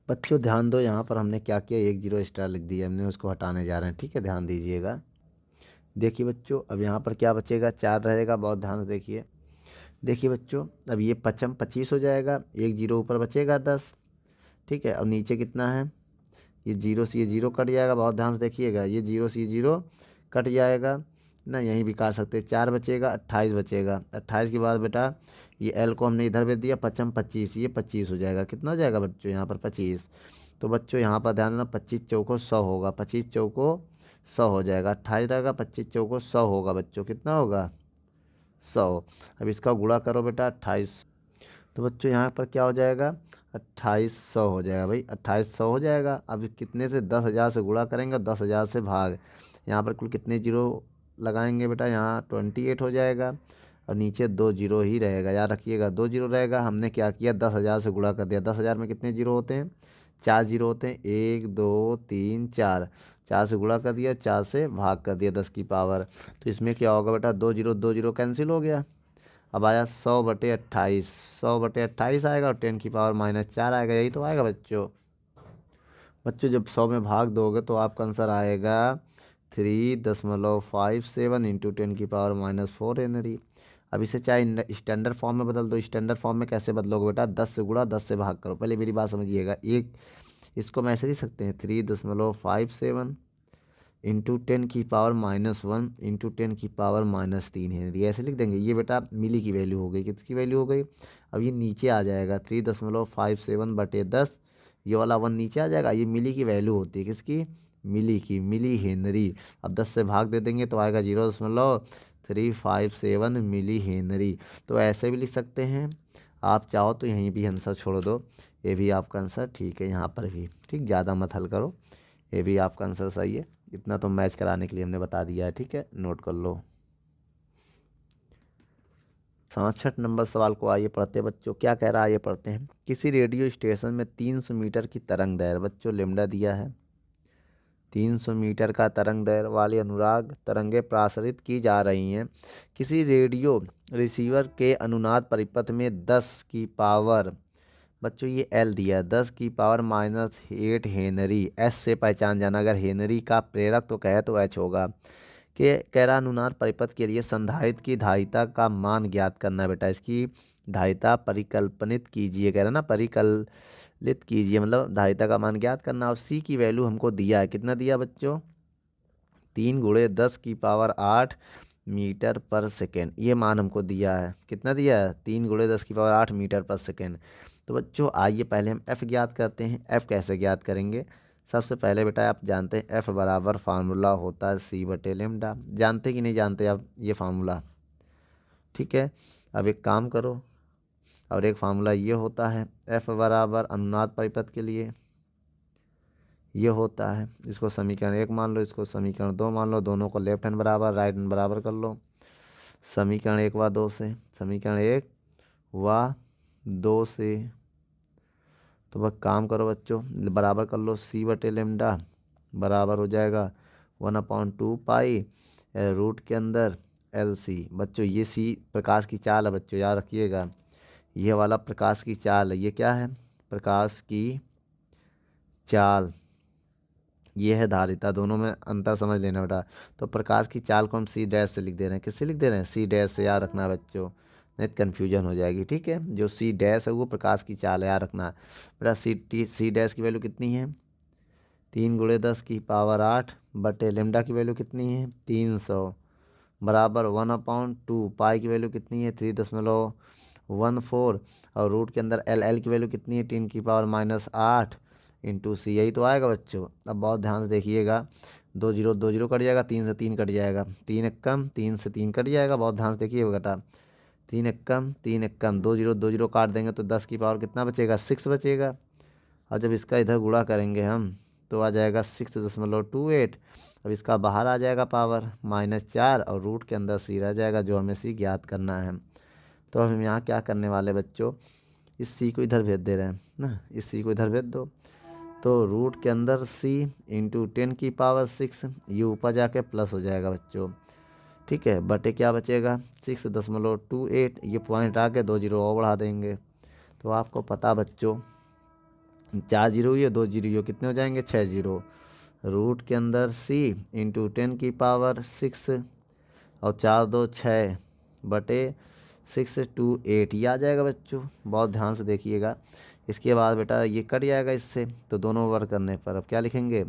बच्चों ध्यान दो, यहाँ पर हमने क्या किया, 1 जीरो एक्स्ट्रा लिख दिया हमने, उसको हटाने जा रहे हैं, ठीक है, ध्यान दीजिएगा। देखिए बच्चों अब यहाँ पर क्या बचेगा, 4 रहेगा, बहुत ध्यान से देखिए। देखिए बच्चों अब ये 25 हो जाएगा, 1 जीरो ऊपर बचेगा 10, ठीक है। और नीचे कितना है, ये जीरो से ये जीरो कट जाएगा, बहुत ध्यान से देखिएगा, ये जीरो से ये जीरो कट जाएगा ना, यहीं भी काट सकते हैं, 4 बचेगा, 28 बचेगा। 28 के बाद बेटा ये एल को हमने इधर भेज दिया, 25, ये 25 हो जाएगा, कितना हो जाएगा बच्चों यहाँ पर 25। तो बच्चों यहाँ पर ध्यान देना, 25 चौको 100 होगा, 25 चौको 100 हो जाएगा, 28 रहेगा, 25 चौको 100 होगा बच्चों, कितना होगा 100। अब इसका गुणा करो बेटा 28, तो बच्चों यहाँ पर क्या हो जाएगा, 2800 हो जाएगा भाई, 2800 हो जाएगा। अब कितने से, 10,000 से गुणा करेंगे, 10,000 से भाग, यहाँ पर कुल कितने जीरो लगाएंगे बेटा, यहाँ 28 हो जाएगा और नीचे 2 जीरो ही रहेगा, याद रखिएगा 2 जीरो रहेगा। हमने क्या किया, 10,000 से गुणा कर दिया, 10,000 में कितने जीरो होते हैं, 4 जीरो होते हैं, 1 2 3 4, 4 से गुणा कर दिया, 4 से भाग कर दिया 10 की पावर। तो इसमें क्या होगा बेटा, 2 जीरो कैंसिल हो गया। अब आया 100/28, 100/28 आएगा और 10 की पावर -4 आएगा, यही तो आएगा बच्चों। बच्चों जब 100 में भाग दोगे तो आपका आंसर आएगा 3.57 इंटू 10 की पावर -4 हेनरी। अब इसे चाहे स्टैंडर्ड फॉर्म में बदल दो, स्टैंडर्ड फॉर्म में कैसे बदलोगे बेटा, 10 से गुणा 10 से भाग करो, पहले मेरी बात समझिएगा। एक इसको हम ऐसे लिख सकते हैं, 3.57 इंटू 10 की पावर -1 इंटू 10 की पावर -3 हेनरी, ऐसे लिख देंगे। ये बेटा मिली की वैल्यू हो गई, किसकी वैल्यू हो गई, अब ये नीचे आ जाएगा 3.57/10, ये वाला 1 नीचे आ जाएगा, ये मिली की वैल्यू होती है, किसकी, मिली की, मिली हेनरी। अब 10 से भाग दे देंगे तो आएगा 0.357 मिली हेनरी। तो ऐसे भी लिख सकते हैं, आप चाहो तो यहीं भी आंसर छोड़ दो, ये भी आपका आंसर ठीक है, यहाँ पर भी ठीक, ज़्यादा मत हल करो, ये भी आपका आंसर सही है। इतना तो मैच कराने के लिए हमने बता दिया है, ठीक है, नोट कर लो। 67 नंबर सवाल को आइए पढ़ते हैं बच्चों, क्या कह रहा है ये पढ़ते हैं। किसी रेडियो स्टेशन में 300 मीटर की तरंग दैर्घ्य, बच्चों लेमडा दिया है, 300 मीटर का तरंग दैर्घ्य वाली अनुनाद तरंगें प्रसारित की जा रही हैं। किसी रेडियो रिसीवर के अनुनाद परिपथ में 10 की पावर, बच्चों ये एल दिया है, 10 की पावर -8 हेनरी, एस से पहचान जाना, अगर हेनरी का प्रेरक तो कहे तो एच होगा। कि कह रहा अनुनाद परिपथ के लिए संधारित्र की धारिता का मान ज्ञात करना है बेटा, इसकी धारिता परिकल्पनित कीजिए, कह रहा ना परिकलित कीजिए, मतलब धारिता का मान ज्ञात करना। और सी की वैल्यू हमको दिया है, कितना दिया बच्चों, 3 गुणे 10 की पावर 8 मीटर पर सेकेंड, ये मान हमको दिया है, कितना दिया है, 3 गुणे 10 की पावर 8 मीटर पर सेकेंड। तो बच्चों आइए पहले हम एफ ज्ञात करते हैं। एफ कैसे ज्ञात करेंगे, सबसे पहले बेटा आप जानते हैं एफ बराबर फार्मूला होता है C/λ, जानते कि नहीं जानते आप ये फार्मूला, ठीक है। अब एक काम करो, और एक फार्मूला ये होता है एफ बराबर अनुनाद परिपथ के लिए ये होता है, इसको समीकरण 1 मान लो, इसको समीकरण 2 मान लो, दोनों को लेफ्ट हैंड बराबर राइट हैंड बराबर कर लो। समीकरण 1 व 2 से, समीकरण 1 व 2 से, तो वह काम करो बच्चों, बराबर कर लो C/λ बराबर हो जाएगा 1/2 पाई रूट के अंदर LC। बच्चों ये C प्रकाश की चाल है बच्चों, याद रखिएगा, ये वाला प्रकाश की चाल है, ये क्या है, प्रकाश की चाल, ये है धारिता, दोनों में अंतर समझ लेना बेटा। तो प्रकाश की चाल को हम C डैश से लिख दे रहे हैं, किससे लिख दे रहे हैं, C डैश से, याद रखना है बच्चों, नहीं कन्फ्यूजन हो जाएगी। ठीक है, जो सी डैश है वो प्रकाश की चाल है, याद रखना बेटा। सी डैश की वैल्यू कितनी है 3 × 10⁸ बटे लेमडा की वैल्यू कितनी है 300 बराबर 1/2। पाई की वैल्यू कितनी है 3.14 और रूट के अंदर एल की वैल्यू कितनी है 10⁻⁸ इंटू सी, यही तो आएगा बच्चों। अब बहुत ध्यान से देखिएगा, 2 0 कट जाएगा, 3 से 3 कट जाएगा, 3 एकम 3 से 3 कट जाएगा। बहुत ध्यान से देखिए बेटा, 3 एकम 3 एकम 2 0 काट देंगे तो 10 की पावर कितना बचेगा 6 बचेगा। और जब इसका इधर गुणा करेंगे हम तो आ जाएगा 6.28। अब इसका बाहर आ जाएगा पावर -4 और रूट के अंदर सी रह जाएगा, जो हमें सी ज्ञात करना है। तो हम यहाँ क्या करने वाले बच्चों, इस सी को इधर भेज दे रहे हैं ना, इस सी को इधर भेज दो। तो रूट के अंदर सी इंटू 10⁻6, ये ऊपर जाके प्लस हो जाएगा बच्चों। ठीक है, बटे क्या बचेगा 6.28, ये पॉइंट आके 2 0 और बढ़ा देंगे। तो आपको पता बच्चों 4 0 ये 2 0 ये कितने हो जाएंगे 6 0। रूट के अंदर सी इंटू 10⁻6 और 4 2 6 बटे 628, ये आ जाएगा बच्चों। बहुत ध्यान से देखिएगा। इसके बाद बेटा ये कट जाएगा इससे, तो दोनों वर्ग करने पर अब क्या लिखेंगे,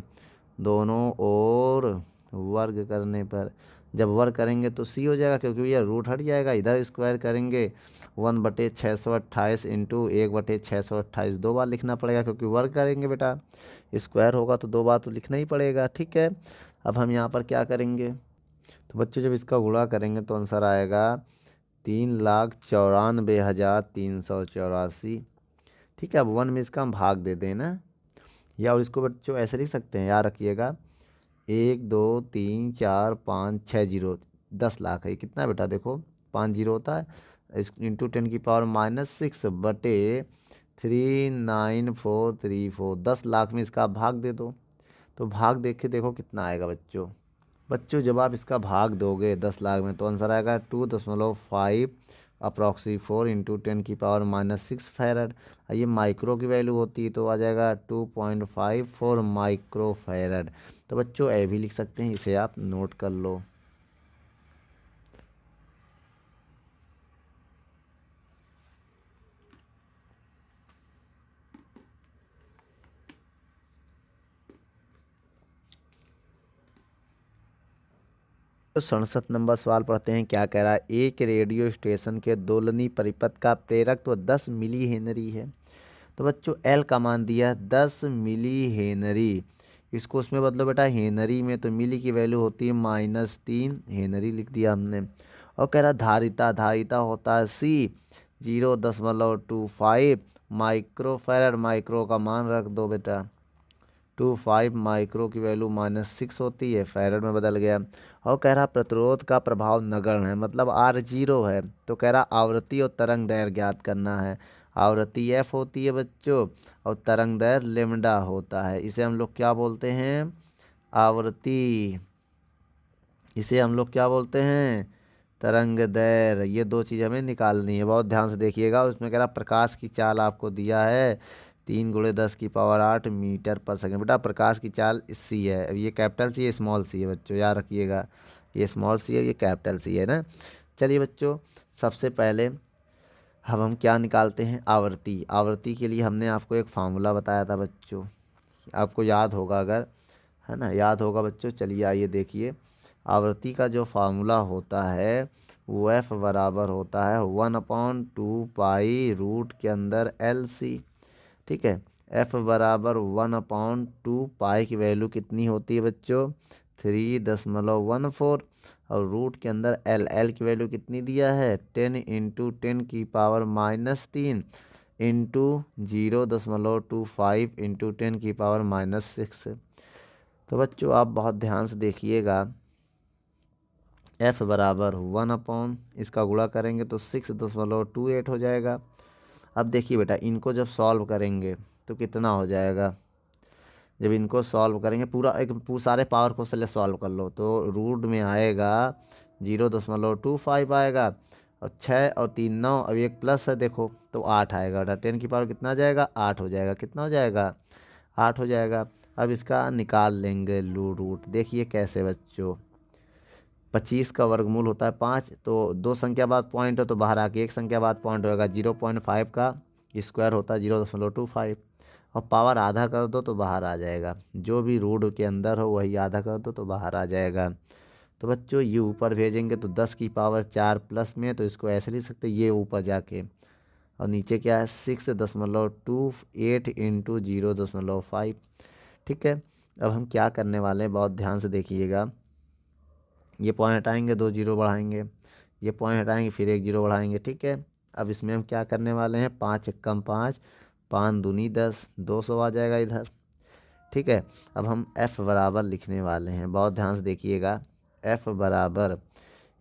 दोनों और वर्ग करने पर। जब वर्ग करेंगे तो सी हो जाएगा, क्योंकि भैया रूट हट जाएगा। इधर स्क्वायर करेंगे 1/628 इंटू 1/628, 2 बार लिखना पड़ेगा क्योंकि वर्ग करेंगे बेटा, स्क्वायर होगा तो 2 बार तो लिखना ही पड़ेगा। ठीक है, अब हम यहाँ पर क्या करेंगे, तो बच्चों जब इसका गुणा करेंगे तो आंसर आएगा 3,94,384। ठीक है, अब 1 में इसका हम भाग दे देना, या और इसको बच्चों ऐसे लिख सकते हैं, याद रखिएगा 1 2 3 4 5 6 0, 10 लाख है। कितना बेटा देखो 5 0 होता है, इस इंटू 10⁻⁻6 बटे 39434, 10 लाख में इसका भाग दे दो। तो भाग देख के देखो कितना आएगा बच्चों। बच्चों जब आप इसका भाग दोगे 10 लाख में तो आंसर आएगा 2.5 अप्रॉक्सी 4 इंटू 10⁻⁻6 फैरड। ये माइक्रो की वैल्यू होती है तो आ जाएगा 2.54 माइक्रो फैरड। तो बच्चों ए भी लिख सकते हैं, इसे आप नोट कर लो। तो 67 नंबर सवाल पढ़ते हैं, क्या कह रहा है, एक रेडियो स्टेशन के दोलनी परिपथ का प्रेरकत्व 10 मिली हेनरी है। तो बच्चों एल का मान दिया 10 मिली हेनरी, इसको उसमें बदलो बेटा हेनरी में, तो मिली की वैल्यू होती है -3, हेनरी लिख दिया हमने। और कह रहा धारिता, धारिता होता है सी 0.25 माइक्रोफैरड, माइक्रो का मान रख दो बेटा 25 माइक्रो की वैल्यू -6 होती है, फैरड में बदल गया। और कह रहा प्रतिरोध का प्रभाव नगण्य है, मतलब R0 है। तो कह रहा आवृत्ति और तरंग दैर्घ्य ज्ञात करना है। आवृत्ति f होती है बच्चों और तरंग दैर्घ्य लेमडा होता है। इसे हम लोग क्या बोलते हैं आवृत्ति, इसे हम लोग क्या बोलते हैं तरंग दैर्घ्य। ये दो चीज़ हमें निकालनी है, बहुत ध्यान से देखिएगा। उसमें कह रहा प्रकाश की चाल आपको दिया है 3 × 10⁸ मीटर पर सेकंड। बेटा प्रकाश की चाल सी है, अब ये कैपिटल सी है स्मॉल सी है बच्चों, याद रखिएगा ये स्मॉल सी है ये कैपिटल सी है ना। चलिए बच्चों सबसे पहले अब हम क्या निकालते हैं आवृत्ति। आवृत्ति के लिए हमने आपको एक फार्मूला बताया था बच्चों, आपको याद होगा अगर, है ना, याद होगा बच्चों। चलिए आइए देखिए, आवृत्ति का जो फार्मूला होता है वो एफ बराबर होता है 1/2 पाई रूट के अंदर LC। ठीक है, एफ बराबर 1/2 पाई की वैल्यू कितनी होती है बच्चों 3.14 और रूट के अंदर एल की वैल्यू कितनी दिया है 10 × 10⁻³ इंटू 0.25 इंटू 10⁻⁻6। तो बच्चों आप बहुत ध्यान से देखिएगा, f बराबर 1/, इसका गुणा करेंगे तो 6.28 हो जाएगा। अब देखिए बेटा इनको जब सॉल्व करेंगे तो कितना हो जाएगा, जब इनको सॉल्व करेंगे पूरा सारे पावर को पहले सॉल्व कर लो तो रूट में आएगा 0.25 आएगा और 6 और 3 9, अब एक प्लस है देखो तो 8 आएगा बेटा, 10 की पावर कितना आ जाएगा 8 हो जाएगा। कितना हो जाएगा 8 हो जाएगा। अब इसका निकाल लेंगे रूट, देखिए कैसे बच्चों, 25 का वर्गमूल होता है 5, तो 2 संख्या बाद पॉइंट है तो बाहर आके 1 संख्या बाद पॉइंट होगा। 0.5 का स्क्वायर होता है 0.25, और पावर आधा कर दो तो बाहर आ जाएगा। जो भी रूट के अंदर हो वही आधा कर दो तो बाहर आ जाएगा। तो बच्चों ये ऊपर भेजेंगे तो 10 की पावर 4 प्लस में, तो इसको ऐसे लिख सकते ये ऊपर जाके, और नीचे क्या है 6.28 इंटू 0.5। ठीक है, अब हम क्या करने वाले हैं बहुत ध्यान से देखिएगा। ये पॉइंट हटाएंगे, 2 जीरो बढ़ाएंगे, ये पॉइंट हटाएंगे, फिर 1 जीरो बढ़ाएंगे। ठीक है, अब इसमें हम क्या करने वाले हैं, 5 एकम 5, 5 दूनी 10, 200 आ जाएगा इधर। ठीक है, अब हम f बराबर लिखने वाले हैं, बहुत ध्यान से देखिएगा। f बराबर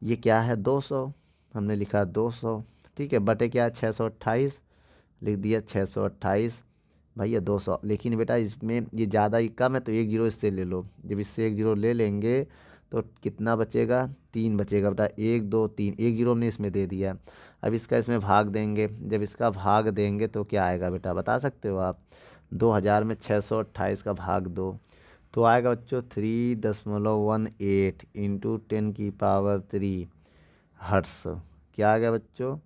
ये क्या है 200, हमने लिखा 200। ठीक है, बटे क्या है 628, लिख दिया 628 भैया 200। लेकिन बेटा इसमें ये ज़्यादा ही कम है तो 1 जीरो इससे ले लो। जब इससे 1 जीरो ले लेंगे तो कितना बचेगा, 3 बचेगा बेटा। 1 2 3, 1 जीरो हमने इसमें दे दिया। अब इसका इसमें भाग देंगे, जब इसका भाग देंगे तो क्या आएगा बेटा बता सकते हो आप। 2000 में 628 का भाग दो तो आएगा बच्चों 3.18 इंटू 10³ हर्ट्स। क्या आ गया बच्चों,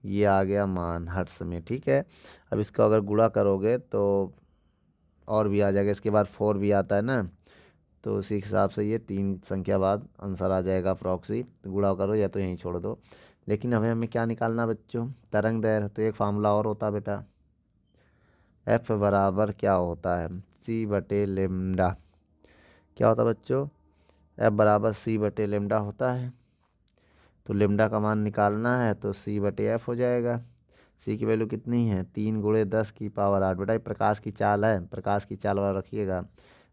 ये आ गया मान हर्ट्स में। ठीक है, अब इसका अगर गुणा करोगे तो और भी आ जाएगा, इसके बाद 4 भी आता है ना, तो उसी हिसाब से ये 3 संख्या बाद आंसर आ जाएगा अप्रॉक्सी। तो गुणा करो या तो यहीं छोड़ दो। लेकिन हमें हमें क्या निकालना बच्चों, तरंग दैर्घ्य। तो एक फार्मूला और होता है बेटा, एफ बराबर क्या होता है, सी बटे लेमडा। क्या होता है बच्चों, एफ बराबर सी बटे लेमडा होता है। तो लेमडा का मान निकालना है तो सी बटे एफ हो जाएगा। सी की वैल्यू कितनी है, 3 × 10⁸ बेटा। ये प्रकाश की चाल है, प्रकाश की चाल वाला रखिएगा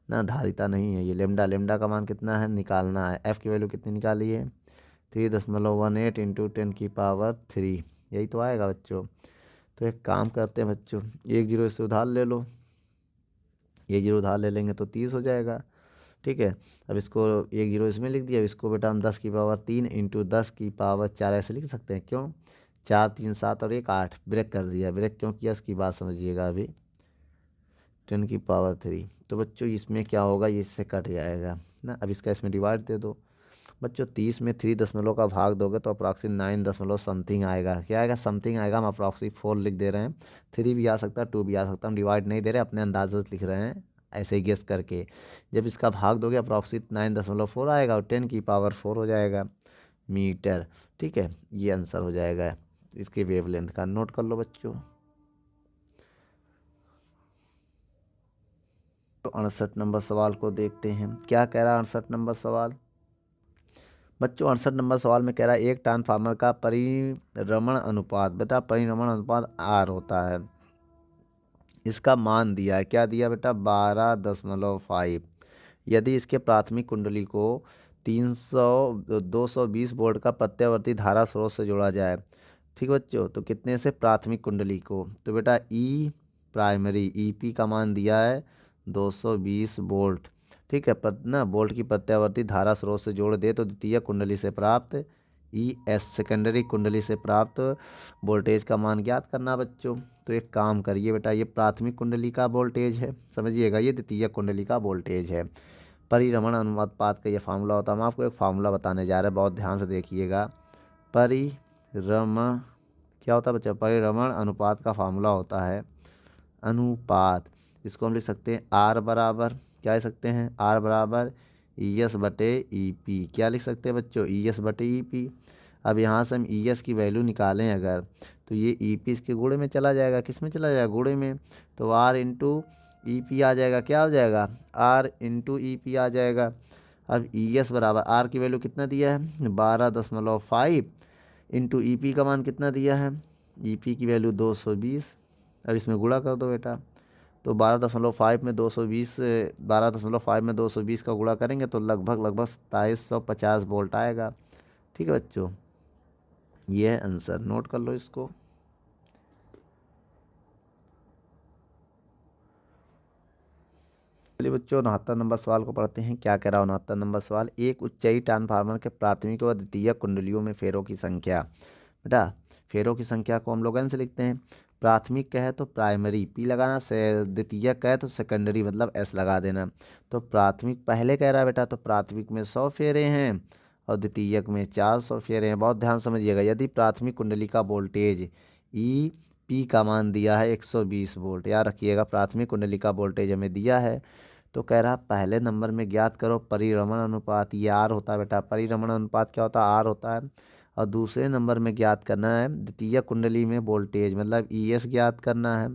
ना, धारिता नहीं है ये। लेमडा, लेमडा का मान कितना है निकालना है। एफ की वैल्यू कितनी निकाली है, 3.18 इंटू 10⁻3, यही तो आएगा बच्चों। तो एक काम करते हैं बच्चों, 1 जीरो इससे उधार ले लो, 1 जीरो उधार ले लेंगे तो 30 हो जाएगा। ठीक है, अब इसको 1 जीरो इसमें लिख दिया। अब इसको बेटा हम 10⁻3 इंटू 10⁻4 ऐसे लिख सकते हैं। क्यों, 4 3 7 और 1 8, ब्रेक कर दिया। ब्रेक क्यों किया उसकी बात समझिएगा अभी। 10⁻3, तो बच्चों इसमें क्या होगा, ये इससे कट जाएगा ना। अब इसका इसमें डिवाइड दे दो बच्चों। 30 में 3 दशमलव का भाग दोगे तो अप्रॉक्सी 9 दशमलव समथिंग आएगा। क्या आएगा, समथिंग आएगा। हम अप्रॉक्सी 4 लिख दे रहे हैं, 3 भी आ सकता है, 2 भी आ सकता है। हम डिवाइड नहीं दे रहे, अपने अंदाजे से लिख रहे हैं ऐसे ही गेस करके। जब इसका भाग दोगे अप्रॉक्सी 9.4 आएगा और 10⁻4 हो जाएगा मीटर। ठीक है, ये आंसर हो जाएगा इसके वेवलेंथ का। नोट कर लो बच्चों। तो 68 नंबर सवाल को देखते हैं, क्या कह रहा है 68 नंबर सवाल बच्चों। 68 नंबर सवाल में कह रहा है एक ट्रांसफार्मर का परिरमण अनुपात, बेटा परिरमण अनुपात आर होता है। इसका मान दिया है, क्या दिया बेटा 12.5। यदि इसके प्राथमिक कुंडली को 220 वोल्ट का प्रत्यावर्ती धारा स्रोत से जोड़ा जाए। ठीक बच्चों, तो कितने से प्राथमिक कुंडली को, तो बेटा ई प्राइमरी ईपी का मान दिया है 220 वोल्ट। ठीक है, ना वोल्ट की प्रत्यावर्ती धारा स्रोत से जोड़ दे तो द्वितीय कुंडली से प्राप्त ई एस सेकेंडरी कुंडली से प्राप्त वोल्टेज का मान ज्ञात करना बच्चों। तो एक काम करिए बेटा, ये प्राथमिक कुंडली का वोल्टेज है समझिएगा, ये द्वितीय कुंडली का वोल्टेज है। परिरमण अनुपात का ये फार्मूला होता है। हम आपको एक फार्मूला बताने जा रहे हैं, बहुत ध्यान से देखिएगा। परिरमण क्या होता है बच्चा, परिरमण अनुपात का फार्मूला होता है अनुपात। इसको हम लिख सकते हैं आर बराबर, क्या लिख सकते हैं, आर बराबर ई एस बटे ई पी। क्या लिख सकते हैं बच्चों, ई एस बटे ई पी। अब यहाँ से हम ई एस की वैल्यू निकालें अगर, तो ये ई पी इसके गुणे में चला जाएगा, किस में चला जाएगा, गुणे में। तो आर इंटू ई पी आ जाएगा, क्या हो जाएगा, आर इंटू ई पी आ जाएगा। अब ई एस बराबर आर की वैल्यू कितना दिया है 12.5 इंटू ई पी का मान कितना दिया है, ई पी की वैल्यू 220। अब इसमें गुणा कर दो बेटा, तो 12.5 में 220, 12.5 में 220 का गुणा करेंगे तो लगभग 2750 वोल्ट आएगा। ठीक है बच्चों, ये है आंसर, नोट कर लो इसको। चलिए बच्चों 69 नंबर सवाल को पढ़ते हैं। क्या कह रहा है 69 नंबर सवाल, एक उच्चई ट्रांसफार्मर के प्राथमिक व द्वितीय कुंडलियों में फेरों की संख्या। बेटा फेरों की संख्या को हम लोग ऐसे लिखते हैं, प्राथमिक कहे तो प्राइमरी पी लगाना, से द्वितीय कहे तो सेकेंडरी मतलब एस लगा देना। तो प्राथमिक पहले कह रहा है बेटा, तो प्राथमिक में 100 फेरे हैं और द्वितीयक में 400 फेरे हैं। बहुत ध्यान समझिएगा। यदि प्राथमिक कुंडली का वोल्टेज ई पी का मान दिया है 120 वोल्ट, याद रखिएगा प्राथमिक कुंडली का वोल्टेज हमें दिया है, तो कह रहा पहले नंबर में ज्ञात करो परिरमण अनुपात, ये आर होता है बेटा। परिरमण अनुपात क्या होता है? आर होता है। और दूसरे नंबर में ज्ञात करना है द्वितीय कुंडली में वोल्टेज, मतलब ई एस ज्ञात करना है।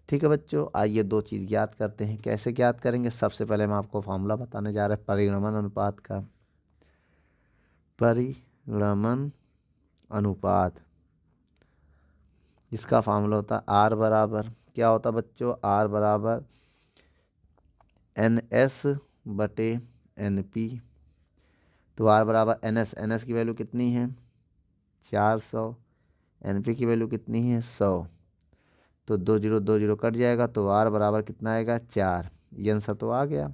ठीक है बच्चों, आइए दो चीज़ ज्ञात करते हैं। कैसे ज्ञात करेंगे? सबसे पहले मैं आपको फॉर्मूला बताने जा रहा है परिरमण अनुपात का। परिरमण अनुपात, इसका फार्मूला होता है आर बराबर क्या होता है बच्चों? आर बराबर एन एस बटे एन पी। तो आर बराबर एन एस की वैल्यू कितनी है? 400। एन पी की वैल्यू कितनी है? 100। तो 2 0 कट जाएगा, तो आर बराबर कितना आएगा? 4। ये आंसर तो आ गया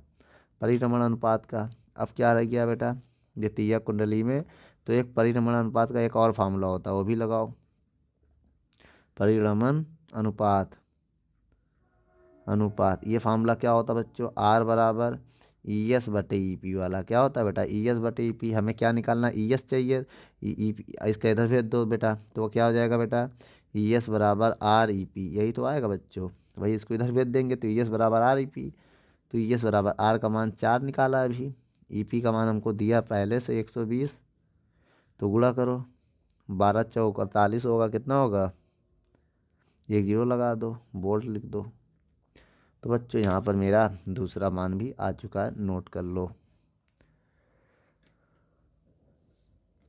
परिरमण अनुपात का। अब क्या रह गया बेटा? द्वितीय कुंडली में तो एक परिरमण अनुपात का एक और फार्मूला होता है, वो भी लगाओ। परिरमण अनुपात ये फार्मूला क्या होता है बच्चों? आर बराबर ई एस बटे ई पी वाला। क्या होता है बेटा? ई एस बटे ई पी। हमें क्या निकालना? ई एस चाहिए। इसका इधर भेज दो बेटा, तो वो क्या हो जाएगा बेटा? ई एस बराबर आर ई पी, यही तो आएगा बच्चों। वही इसको इधर भेज देंगे तो ई एस बराबर आर ई पी। तो ई एस बराबर आर का मान 4 निकाला अभी, ई पी का मान हमको दिया पहले से 120। तो गुणा करो, 12 चौक 48 होगा। कितना होगा? 1 0 लगा दो, वोल्ट लिख दो। तो बच्चों यहाँ पर मेरा दूसरा मान भी आ चुका है, नोट कर लो।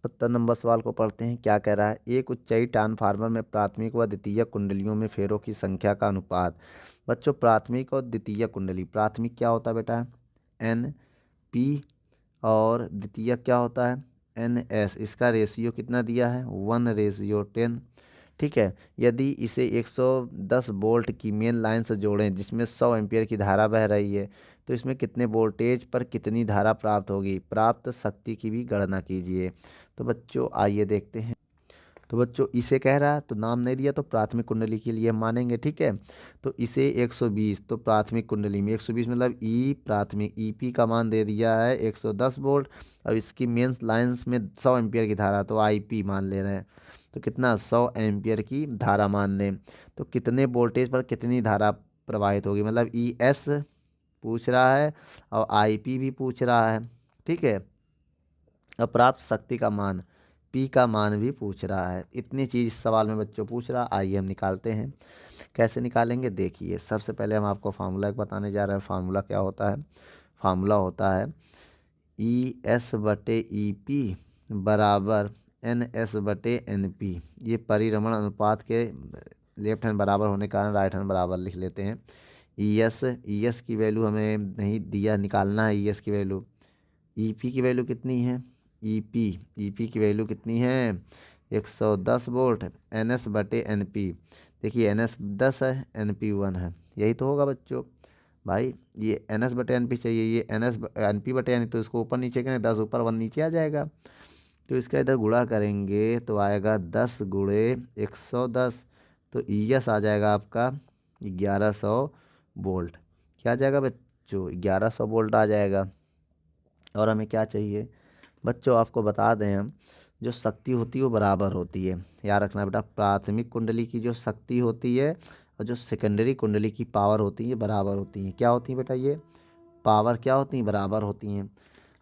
70 नंबर सवाल को पढ़ते हैं। क्या कह रहा है? एक उच्चाई ट्रांसफार्मर में प्राथमिक व द्वितीयक कुंडलियों में फेरों की संख्या का अनुपात। बच्चों प्राथमिक और द्वितीयक कुंडली, प्राथमिक क्या होता है बेटा? एन पी, और द्वितीयक क्या होता है? N S. इसका रेशियो कितना दिया है? 1:10। ठीक है। यदि इसे 110 वोल्ट की मेन लाइन से जोड़ें जिसमें 100 एम्पीयर की धारा बह रही है, तो इसमें कितने वोल्टेज पर कितनी धारा प्राप्त होगी? प्राप्त शक्ति की भी गणना कीजिए। तो बच्चों आइए देखते हैं। तो बच्चों इसे कह रहा है, तो नाम नहीं दिया तो प्राथमिक कुंडली के लिए हम मानेंगे। ठीक है। तो इसे 120, तो प्राथमिक कुंडली में 120 मतलब ई प्राथमिक, ई पी का मान दे दिया है 110 वोल्ट। अब इसकी मेंस लाइंस में 100 एम्पियर की धारा, तो आई पी मान ले रहे हैं। तो कितना? 100 एम्पियर की धारा मान लें। तो कितने वोल्टेज पर कितनी धारा प्रवाहित होगी, मतलब ई एस पूछ रहा है और आई पी भी पूछ रहा है। ठीक है। और प्राप्त शक्ति का मान, पी का मान भी पूछ रहा है। इतनी चीज़ इस सवाल में बच्चों पूछ रहा। आइए हम निकालते हैं। कैसे निकालेंगे देखिए। सबसे पहले हम आपको फार्मूला बताने जा रहे हैं। फार्मूला क्या होता है? फार्मूला होता है ई एस बटे ई पी बराबर एन एस बटे एन पी। ये परिरमण अनुपात के लेफ्ट हैंड बराबर होने के कारण राइट हैंड बराबर लिख लेते हैं। ई एस की वैल्यू हमें नहीं दिया, निकालना है ई एस की वैल्यू। ई पी की वैल्यू कितनी है? ई पी की वैल्यू कितनी है? 110 वोल्ट। एन एस बटे एन पी, देखिए एन एस 10 है, एन पी 1 है, यही तो होगा बच्चों। भाई ये एन एस बटे एन पी चाहिए, ये एन पी बटे एन, तो इसको ऊपर नीचे करें, 10 ऊपर 1 नीचे आ जाएगा। तो इसका इधर गुणा करेंगे तो आएगा 10 गुणे 110। तो ई एस आ जाएगा आपका 1100 वोल्ट। क्या आ जाएगा बच्चों? 1100 वोल्ट आ जाएगा। और हमें क्या चाहिए बच्चों? आपको बता दें हम, जो शक्ति होती है वो बराबर होती है। याद रखना बेटा, प्राथमिक कुंडली की जो शक्ति होती है और जो सेकेंडरी कुंडली की पावर होती है बराबर होती हैं। क्या होती हैं बेटा? ये पावर क्या होती हैं? बराबर होती हैं।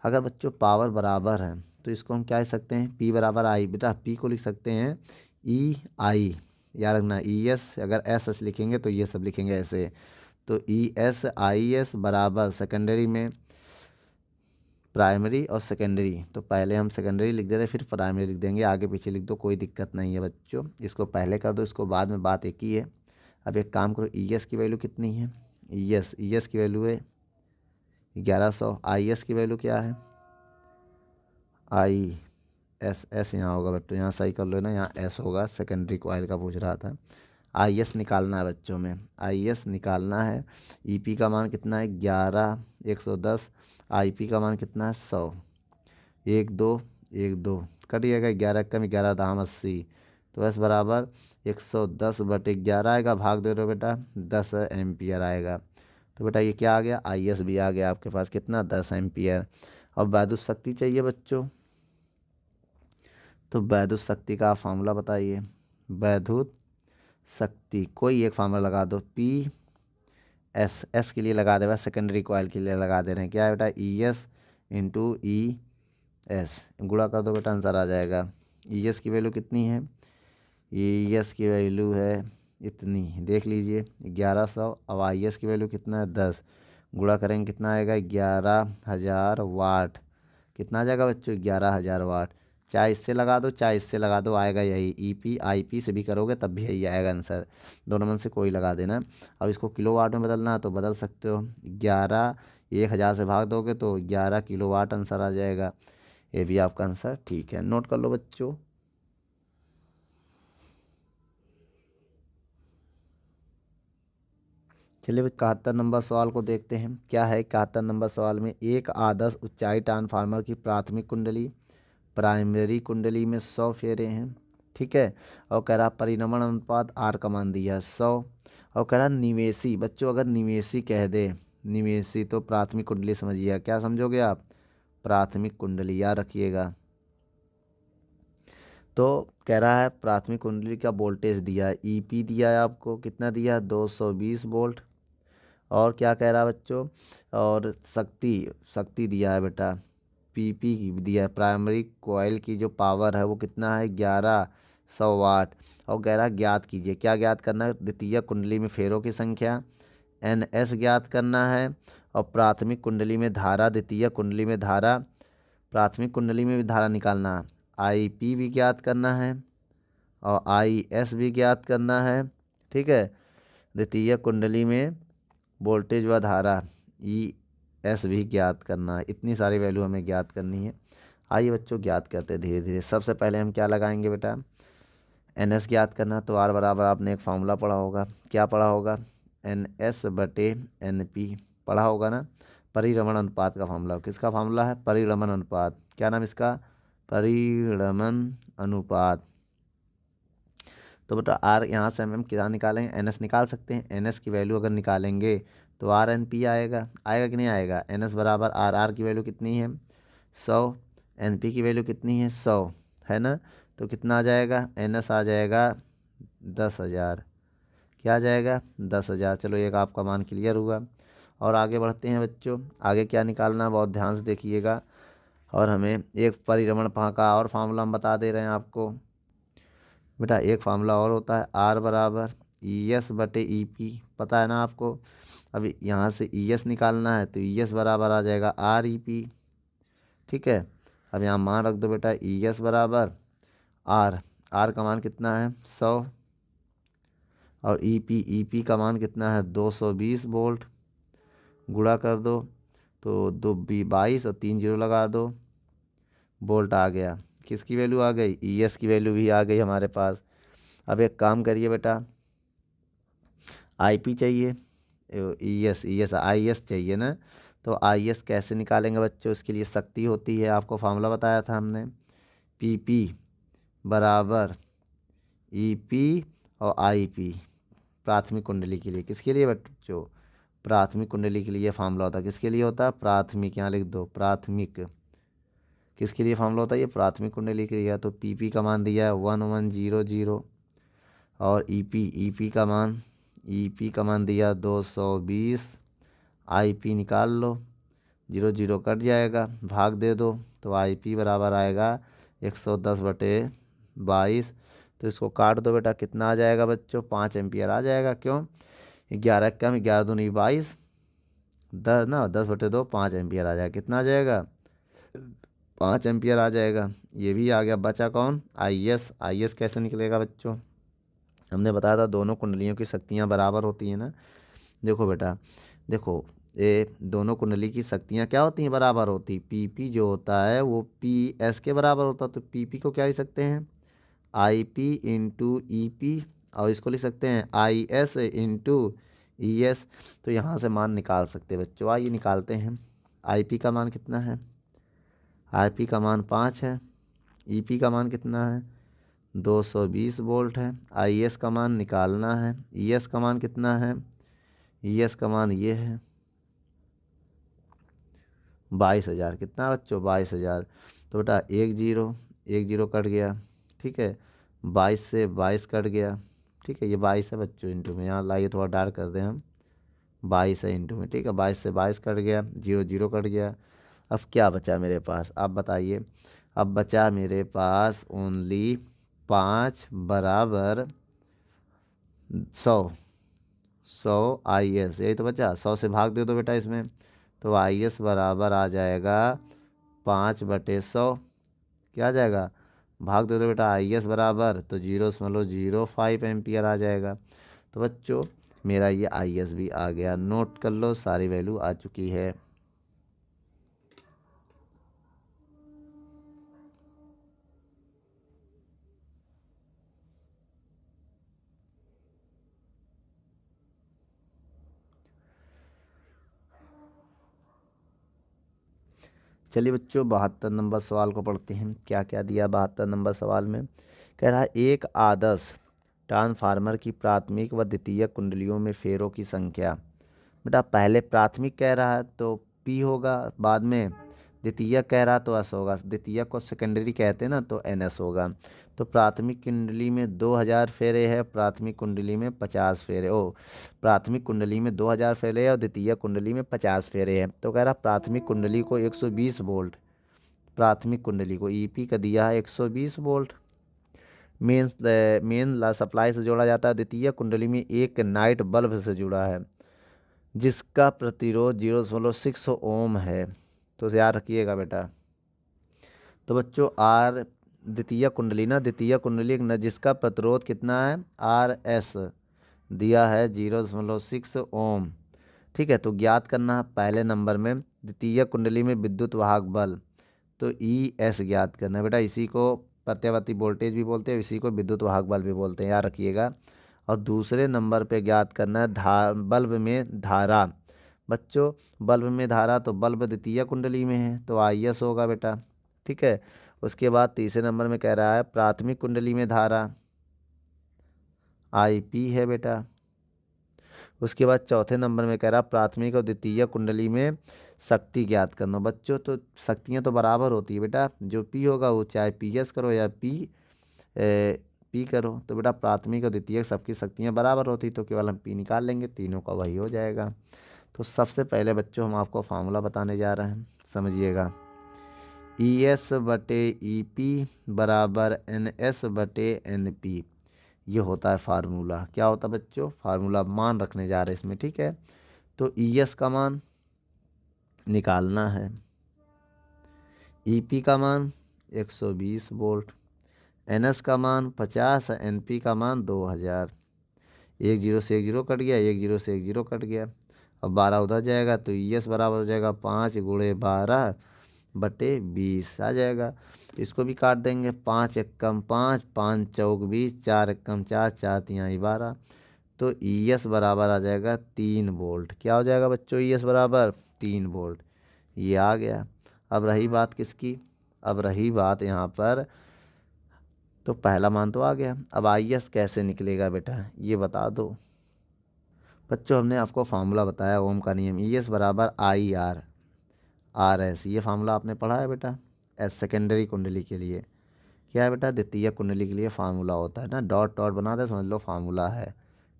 अगर बच्चों पावर बराबर है तो इसको हम क्या लिख सकते हैं? पी बराबर आई। बेटा पी को लिख सकते हैं ई आई। याद रखना ई एस, अगर एस लिखेंगे तो ये सब लिखेंगे ऐसे। तो ई एस आई एस बराबर सेकेंडरी में प्राइमरी और सेकेंडरी। तो पहले हम सेकेंडरी लिख दे रहे, फिर प्राइमरी लिख देंगे, आगे पीछे लिख दो, कोई दिक्कत नहीं है बच्चों। इसको पहले कर दो, इसको बाद में, बात एक ही है। अब एक काम करो, ई एस की वैल्यू कितनी है? ई एस की वैल्यू है 1100। आई एस की वैल्यू क्या है? आई एस यहाँ होगा बच्चों, यहाँ सही कर लो ना, यहाँ एस होगा, सेकेंडरी कॉइल का पूछ रहा था। आई एस निकालना है बच्चों में, आई एस निकालना है। ई पी का मान कितना है? 110। आई पी का मान कितना है? 100। 1 2 1 2 कट जाएगा, 11 कम 11 दाम 80। तो एस बराबर 110 बटे 11 आएगा, भाग दे रहे हो बेटा, 10 एम्पियर आएगा। तो बेटा ये क्या आ गया? आई एस भी आ गया आपके पास, कितना? 10 एम्पियर। अब विद्युत शक्ति चाहिए बच्चों। तो वैद्युत शक्ति का फार्मूला बताइए। वैद्युत शक्ति कोई एक फार्मूला लगा दो। पी एस के लिए लगा दे रहा है, सेकेंडरी कॉइल के लिए लगा दे रहे हैं। क्या है बेटा, E S into E S, गुणा कर दो बेटा, आंसर आ जाएगा। ई एस की वैल्यू कितनी है, ई एस की वैल्यू है इतनी, देख लीजिए 1100। अब आई एस की वैल्यू कितना है 10, गुणा करेंगे कितना आएगा 11,000 वाट। कितना आ जाएगा बच्चों 11,000 वाट। चाहे इससे लगा दो चाहे इससे लगा दो, आएगा यही। ई पी आई पी से भी करोगे तब भी यही आएगा आंसर, दोनों में से कोई लगा देना। अब इसको किलो वाट में बदलना है तो बदल सकते हो, 11 1000 से भाग दोगे तो 11 किलो वाट आंसर आ जाएगा। ये भी आपका आंसर ठीक है, नोट कर लो बच्चों। चलिए 71 नंबर सवाल को देखते हैं। क्या है 71 नंबर सवाल में, एक आदर्श ऊंचाई ट्रांसफार्मर की प्राथमिक कुंडली प्राइमरी कुंडली में 100 फेरे हैं, ठीक है। और कह रहा परिणमन अनुपात आर का मान दिया है 100। और कह रहा निवेशी, बच्चों अगर निवेशी कह दे, निवेशी तो प्राथमिक कुंडली समझिए, क्या समझोगे आप, प्राथमिक कुंडली याद रखिएगा। तो कह रहा है प्राथमिक कुंडली का वोल्टेज दिया है, ईपी दिया है आपको, कितना दिया है 220 वोल्ट। और क्या कह रहा है बच्चों, और शक्ति शक्ति दिया है बेटा, पीपी दिया है, प्राइमरी कॉइल की जो पावर है वो कितना है 1100 वाट। और कह रहा है ज्ञात कीजिए, क्या ज्ञात करना है, द्वितीय कुंडली में फेरों की संख्या एन एस ज्ञात करना है। और प्राथमिक कुंडली में धारा, द्वितीय कुंडली में धारा, प्राथमिक कुंडली में भी धारा निकालना है, आई पी भी ज्ञात करना है और आई एस भी ज्ञात करना है, ठीक है। द्वितीय कुंडली में वोल्टेज व धारा ई एस भी ज्ञात करना है। इतनी सारी वैल्यू हमें ज्ञात करनी है। आइए बच्चों ज्ञात करते हैं धीरे धीरे। सबसे पहले हम क्या लगाएंगे बेटा, एन एस ज्ञात करना, तो आर बराबर आपने एक फार्मूला पढ़ा होगा, क्या पढ़ा होगा, एन एस बटे एन पी पढ़ा होगा ना। परिरमण अनुपात का फार्मूला, किसका फार्मूला है, परिरमण अनुपात, क्या नाम इसका, परिरमण अनुपात। तो बेटा आर यहाँ से हम कितना निकालेंगे, एन एस निकाल सकते हैं। एन एस की वैल्यू अगर निकालेंगे तो आर एन पी आएगा, आएगा कि नहीं आएगा। एन एस बराबर आर, आर की वैल्यू कितनी है 100, एन पी की वैल्यू कितनी है 100, है ना। तो कितना आ जाएगा, एन एस आ जाएगा 10,000, क्या आ जाएगा 10,000। चलो एक आपका मान क्लियर हुआ। और आगे बढ़ते हैं बच्चों, आगे क्या निकालना है बहुत ध्यान से देखिएगा। और हमें एक परिरमण का और फार्मूला हम बता दे रहे हैं आपको बेटा। एक फार्मूला और होता है, आर बराबर ई एस बटे ई पी, पता है ना आपको। अभी यहाँ से ई एस निकालना है तो ई एस बराबर आ जाएगा आर ई पी, ठीक है। अब यहाँ मान रख दो बेटा, ई एस बराबर आर, आर का मान कितना है 100, और ई पी का मान कितना है 220 वोल्ट। गुणा कर दो तो 2 22 और 3 जीरो लगा दो, वोल्ट आ गया। किसकी वैल्यू आ गई, ई एस की वैल्यू भी आ गई हमारे पास। अब एक काम करिए बेटा, आई पी चाहिए, ई एस आई एस चाहिए ना। तो आई एस कैसे निकालेंगे बच्चों, इसके लिए शक्ति होती है, आपको फार्मूला बताया था हमने, पी पी बराबर ई पी और आई पी, प्राथमिक कुंडली के लिए। किसके लिए बच्चों, प्राथमिक कुंडली के लिए फार्मूला होता है। किसके लिए होता है, प्राथमिक, यहाँ लिख दो प्राथमिक। किसके लिए फार्मूला होता है, ये प्राथमिक कुंडली के लिए। तो पी पी का मान दिया है 1100, और ई पी का मान, ई पी का मान दिया 220, आई पी निकाल लो, जीरो जीरो कट जाएगा, भाग दे दो, तो आई पी बराबर आएगा 110/22। तो इसको काट दो बेटा, कितना आ जाएगा बच्चों, 5 एम्पियर आ जाएगा। क्यों, 11 कम 11 दूनी 22, 10 ना, 10/2 5 एम्पियर आ जाएगा। कितना आ जाएगा 5 एम्पियर आ जाएगा। ये भी आ गया, बचा कौन, आई एस। आई एस कैसे निकलेगा बच्चों, हमने बताया था दोनों कुंडलियों की शक्तियाँ बराबर होती हैं ना। देखो बेटा, देखो ये दोनों कुंडली की शक्तियाँ क्या होती हैं, बराबर होती। पी पी जो होता है वो पी एस के बराबर होता है। तो पी पी को क्या लिख सकते हैं, I P into E P, और इसको लिख सकते हैं I S into E S. तो यहाँ से मान निकाल सकते हैं बच्चों, आइए निकालते हैं। आई पी का मान कितना है, आई पी का मान 5 है, ई पी का मान कितना है 220 वोल्ट है। आई एस का मान निकालना है, ई एस का मान कितना है, ई एस का मान ये है 22,000। कितना बच्चों 22,000। तो बेटा 1 0 एक जीरो कट गया, ठीक है। 22 से 22 कट गया, ठीक है। ये 22 है बच्चों इंटू में, यहाँ लाइए थोड़ा डार्क कर दें हम, 22 है इंटू में, ठीक है। 22 से 22 कट गया, जीरो जीरो कट गया। अब क्या बचा मेरे पास, आप बताइए। अब बचा मेरे पास ओनली 5 बराबर 100, 100 आई एस, यही तो बचा। 100 से भाग दे दो बेटा इसमें, तो आई एस बराबर आ जाएगा 5/100। क्या आ जाएगा, भाग दे दो बेटा, आई एस बराबर तो 0.05 एम्पियर आ जाएगा। तो बच्चों मेरा ये आई एस भी आ गया, नोट कर लो, सारी वैल्यू आ चुकी है। चलिए बच्चों 72 नंबर सवाल को पढ़ते हैं। क्या क्या दिया 72 नंबर सवाल में, कह रहा है एक आदर्श ट्रांसफार्मर की प्राथमिक व द्वितीयक कुंडलियों में फेरों की संख्या। बेटा पहले प्राथमिक कह रहा है तो P होगा, बाद में द्वितीयक कह रहा तो S होगा, द्वितीयक को सेकेंडरी कहते हैं ना तो NS होगा। तो प्राथमिक कुंडली में 2000 फेरे है, प्राथमिक कुंडली में 50 फेरे, प्राथमिक कुंडली में 2000 फेरे है और द्वितीय कुंडली में 50 फेरे हैं। तो कह रहा प्राथमिक कुंडली को 120 वोल्ट, प्राथमिक कुंडली को EP का दिया है 120 वोल्ट, मेन सप्लाई से जोड़ा जाता है। द्वितीय कुंडली में एक नाइट बल्ब से जुड़ा है जिसका प्रतिरोध 0.6 ओम है। तो याद रखिएगा बेटा। तो बच्चों आर द्वितीय कुंडली ना, द्वितीय कुंडली जिसका प्रतिरोध कितना है RS दिया है 0.6 ओम, ठीक है। तो ज्ञात करना है पहले नंबर में द्वितीय कुंडली में विद्युत वाहक बल, तो ES ज्ञात करना है बेटा। इसी को प्रत्यावर्ती वोल्टेज भी बोलते हैं, इसी को विद्युत वाहक बल भी बोलते हैं, याद रखिएगा। और दूसरे नंबर पे ज्ञात करना है बल्ब में धारा। बच्चों बल्ब में धारा, तो बल्ब द्वितीय कुंडली में है तो IS होगा बेटा, ठीक है। उसके बाद तीसरे नंबर में कह रहा है प्राथमिक कुंडली में धारा, IP है बेटा। उसके बाद चौथे नंबर में कह रहा प्राथमिक और द्वितीय कुंडली में शक्ति ज्ञात करना। बच्चों तो शक्तियाँ तो बराबर होती है बेटा, जो P होगा वो चाहे PS करो या P करो, तो बेटा प्राथमिक और द्वितीय सबकी शक्तियाँ बराबर होती, तो केवल हम P निकाल लेंगे, तीनों का वही हो जाएगा। तो सबसे पहले बच्चों हम आपको फार्मूला बताने जा रहे हैं, समझिएगा। ES/EP बराबर NS/NP, ये होता है फार्मूला। क्या होता है बच्चों, फार्मूला मान रखने जा रहे हैं इसमें, ठीक है। तो ES का मान निकालना है, EP का मान 120 वोल्ट, NS का मान 50, NP का मान 2000। एक जीरो से एक जीरो कट गया, एक जीरो से एक जीरो कट गया। अब 12 उधर जाएगा तो ES बराबर हो जाएगा 5×12/20 आ जाएगा। इसको भी काट देंगे, 5 एकम 5, 5 चौक 20, 4 एकम 4, 4 तिहाई 12। तो ES बराबर आ जाएगा 3 वोल्ट। क्या हो जाएगा बच्चों, ES बराबर 3 वोल्ट, ये आ गया। अब रही बात किसकी, अब रही बात यहाँ पर, तो पहला मान तो आ गया, अब IS कैसे निकलेगा बेटा ये बता दो। बच्चों हमने आपको फार्मूला बताया ओम का नियम, ES बराबर IR/RS, ये फार्मूला आपने पढ़ा है बेटा। सेकेंडरी कुंडली के लिए क्या है बेटा, द्वितीय कुंडली के लिए फार्मूला होता है ना, डॉट डॉट बना दे समझ लो फार्मूला है,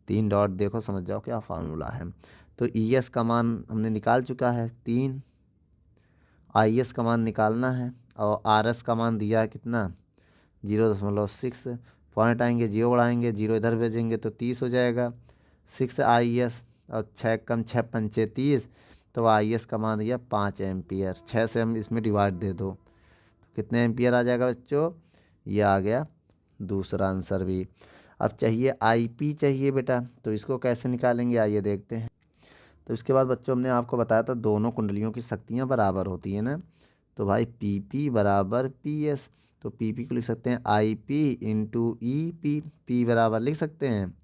3 डॉट देखो समझ जाओ क्या फार्मूला है। तो ES का मान हमने निकाल चुका है 3, IS का मान निकालना है, और RS का मान दिया है कितना 0.6, पॉइंट आएंगे, जीरो बढ़ाएंगे, जीरो इधर भेजेंगे तो 30 हो जाएगा, 6 IS, और 6 कम 6 पंचे 30, तो IS का मान दिया 5 एम्पियर। 6 से हम इसमें डिवाइड दे दो तो कितने एम्पियर आ जाएगा बच्चों, ये आ गया दूसरा आंसर भी। अब चाहिए IP चाहिए बेटा, तो इसको कैसे निकालेंगे आइए देखते हैं। तो इसके बाद बच्चों हमने आपको बताया था दोनों कुंडलियों की शक्तियाँ बराबर होती है ना, तो भाई PP बराबर PS, तो PP को लिख सकते हैं IP × EP बराबर लिख सकते हैं।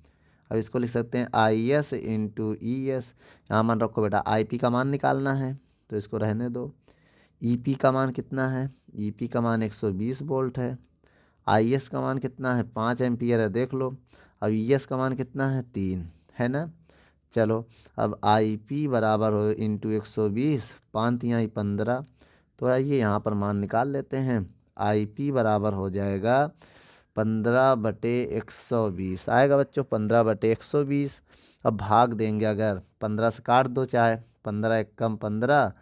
अब इसको लिख सकते हैं IS × ES। यहाँ मान रखो बेटा IP का मान निकालना है तो इसको रहने दो। EP का मान कितना है, EP का मान 120 वोल्ट है, IS का मान कितना है 5 एम्पियर है देख लो, अब ES का मान कितना है 3 है ना। चलो अब IP बराबर हो × 120, 5 तिहाई 15, तो आइए यहाँ पर मान निकाल लेते हैं। IP बराबर हो जाएगा 15/120 आएगा बच्चों, 15/120। अब भाग देंगे, अगर 15 से काट दो चाहे, 15 एकम 15,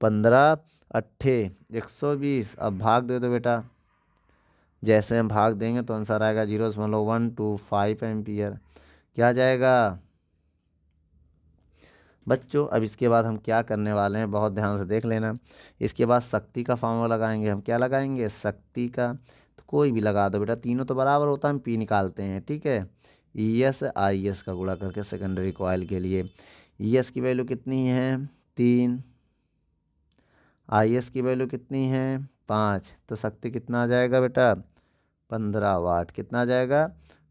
15 अट्ठे 120। अब भाग दे दो बेटा, जैसे हम भाग देंगे तो आंसर आएगा 0.125 एम्पियर। क्या आ जाएगा बच्चों? अब इसके बाद हम क्या करने वाले हैं, बहुत ध्यान से देख लेना। इसके बाद शक्ति का फॉर्मूला लगाएंगे। हम क्या लगाएंगे? शक्ति का। तो कोई भी लगा दो बेटा, तीनों तो बराबर होता है, हम पी निकालते हैं, ठीक है। ES IS का गुणा करके सेकेंडरी कॉइल के लिए ES की वैल्यू कितनी है? 3। IS की वैल्यू कितनी है? 5। तो शक्ति कितना आ जाएगा बेटा? 15 वाट। कितना आ जाएगा?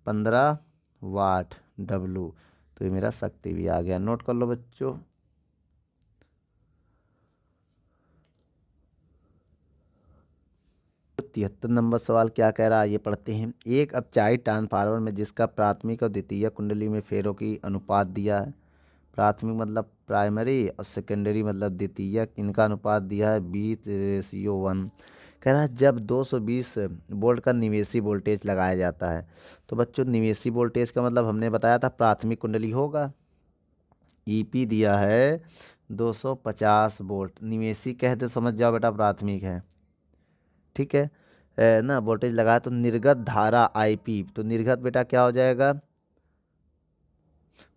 15 वाट W। तो ये मेरा शक्ति भी आ गया, नोट कर लो बच्चों। तो 73 नंबर सवाल क्या कह रहा है, ये पढ़ते हैं। एक अपचाई ट्रांसफार्मर में जिसका प्राथमिक और द्वितीयक कुंडली में फेरों की अनुपात दिया है, प्राथमिक मतलब प्राइमरी और सेकेंडरी मतलब द्वितीयक, इनका अनुपात दिया है 20:1। कह रहा है जब 220 वोल्ट का निवेशी वोल्टेज लगाया जाता है। तो बच्चों निवेशी वोल्टेज का मतलब हमने बताया था प्राथमिक कुंडली होगा। EP दिया है 250 वोल्ट, निवेशी कह दे समझ जाओ बेटा प्राथमिक है, ठीक है। ना वोल्टेज लगाया तो निर्गत धारा IP, तो निर्गत बेटा क्या हो जाएगा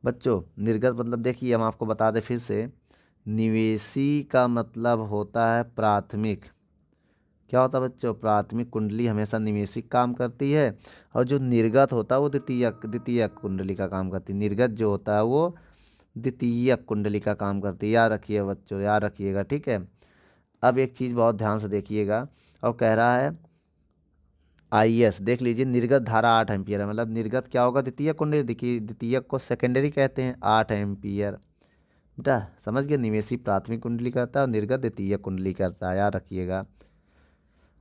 बच्चों? निर्गत मतलब देखिए, हम आपको बता दें फिर से, निवेशी का मतलब होता है प्राथमिक। क्या होता है बच्चों? प्राथमिक कुंडली हमेशा निवेशी काम करती है, और जो निर्गत होता है वो द्वितीयक द्वितीयक कुंडली का काम करती है। निर्गत जो होता है वो द्वितीयक कुंडली का काम करती है। याद रखिए बच्चों, याद रखिएगा, ठीक है। अब एक चीज़ बहुत ध्यान से देखिएगा, और कह रहा है IS देख लीजिए, निर्गत धारा 8 एम्पियर है, मतलब निर्गत क्या होगा? द्वितीयक कुंडली। देखिए द्वितीयक को सेकेंडरी कहते हैं, 8 एम्पियर। बेटा समझ गए, निवेशी प्राथमिक कुंडली करता है और निर्गत द्वितीयक कुंडली करता है, याद रखिएगा।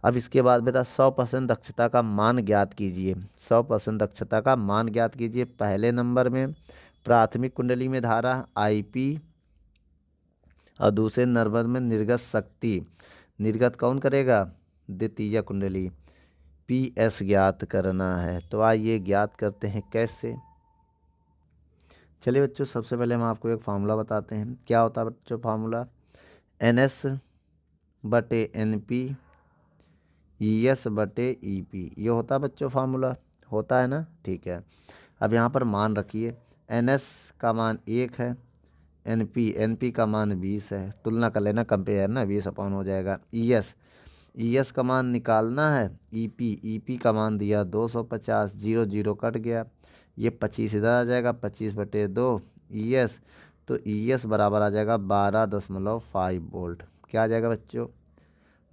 अब इसके बाद बेटा 100% दक्षता का मान ज्ञात कीजिए। 100% दक्षता का मान ज्ञात कीजिए। पहले नंबर में प्राथमिक कुंडली में धारा IP, और दूसरे नंबर में निर्गत शक्ति। निर्गत कौन करेगा? द्वितीय कुंडली। PS ज्ञात करना है। तो आइए ज्ञात करते हैं कैसे। चलिए बच्चों, सबसे पहले हम आपको एक फार्मूला बताते हैं। क्या होता है बच्चों फार्मूला? NS/NP ES/EP, ये होता है बच्चों फार्मूला, होता है ना, ठीक है। अब यहाँ पर मान रखिए, NS का मान 1 है, NP का मान 20 है। तुलना कर लेना, कंपेयर ना, 20 हो जाएगा। ES का मान निकालना है। EP का मान दिया 250, 0 0 कट गया, ये 25 इधर आ जाएगा, 25/2 ES। तो ES बराबर आ जाएगा 12.5 वोल्ट। क्या आ जाएगा बच्चों?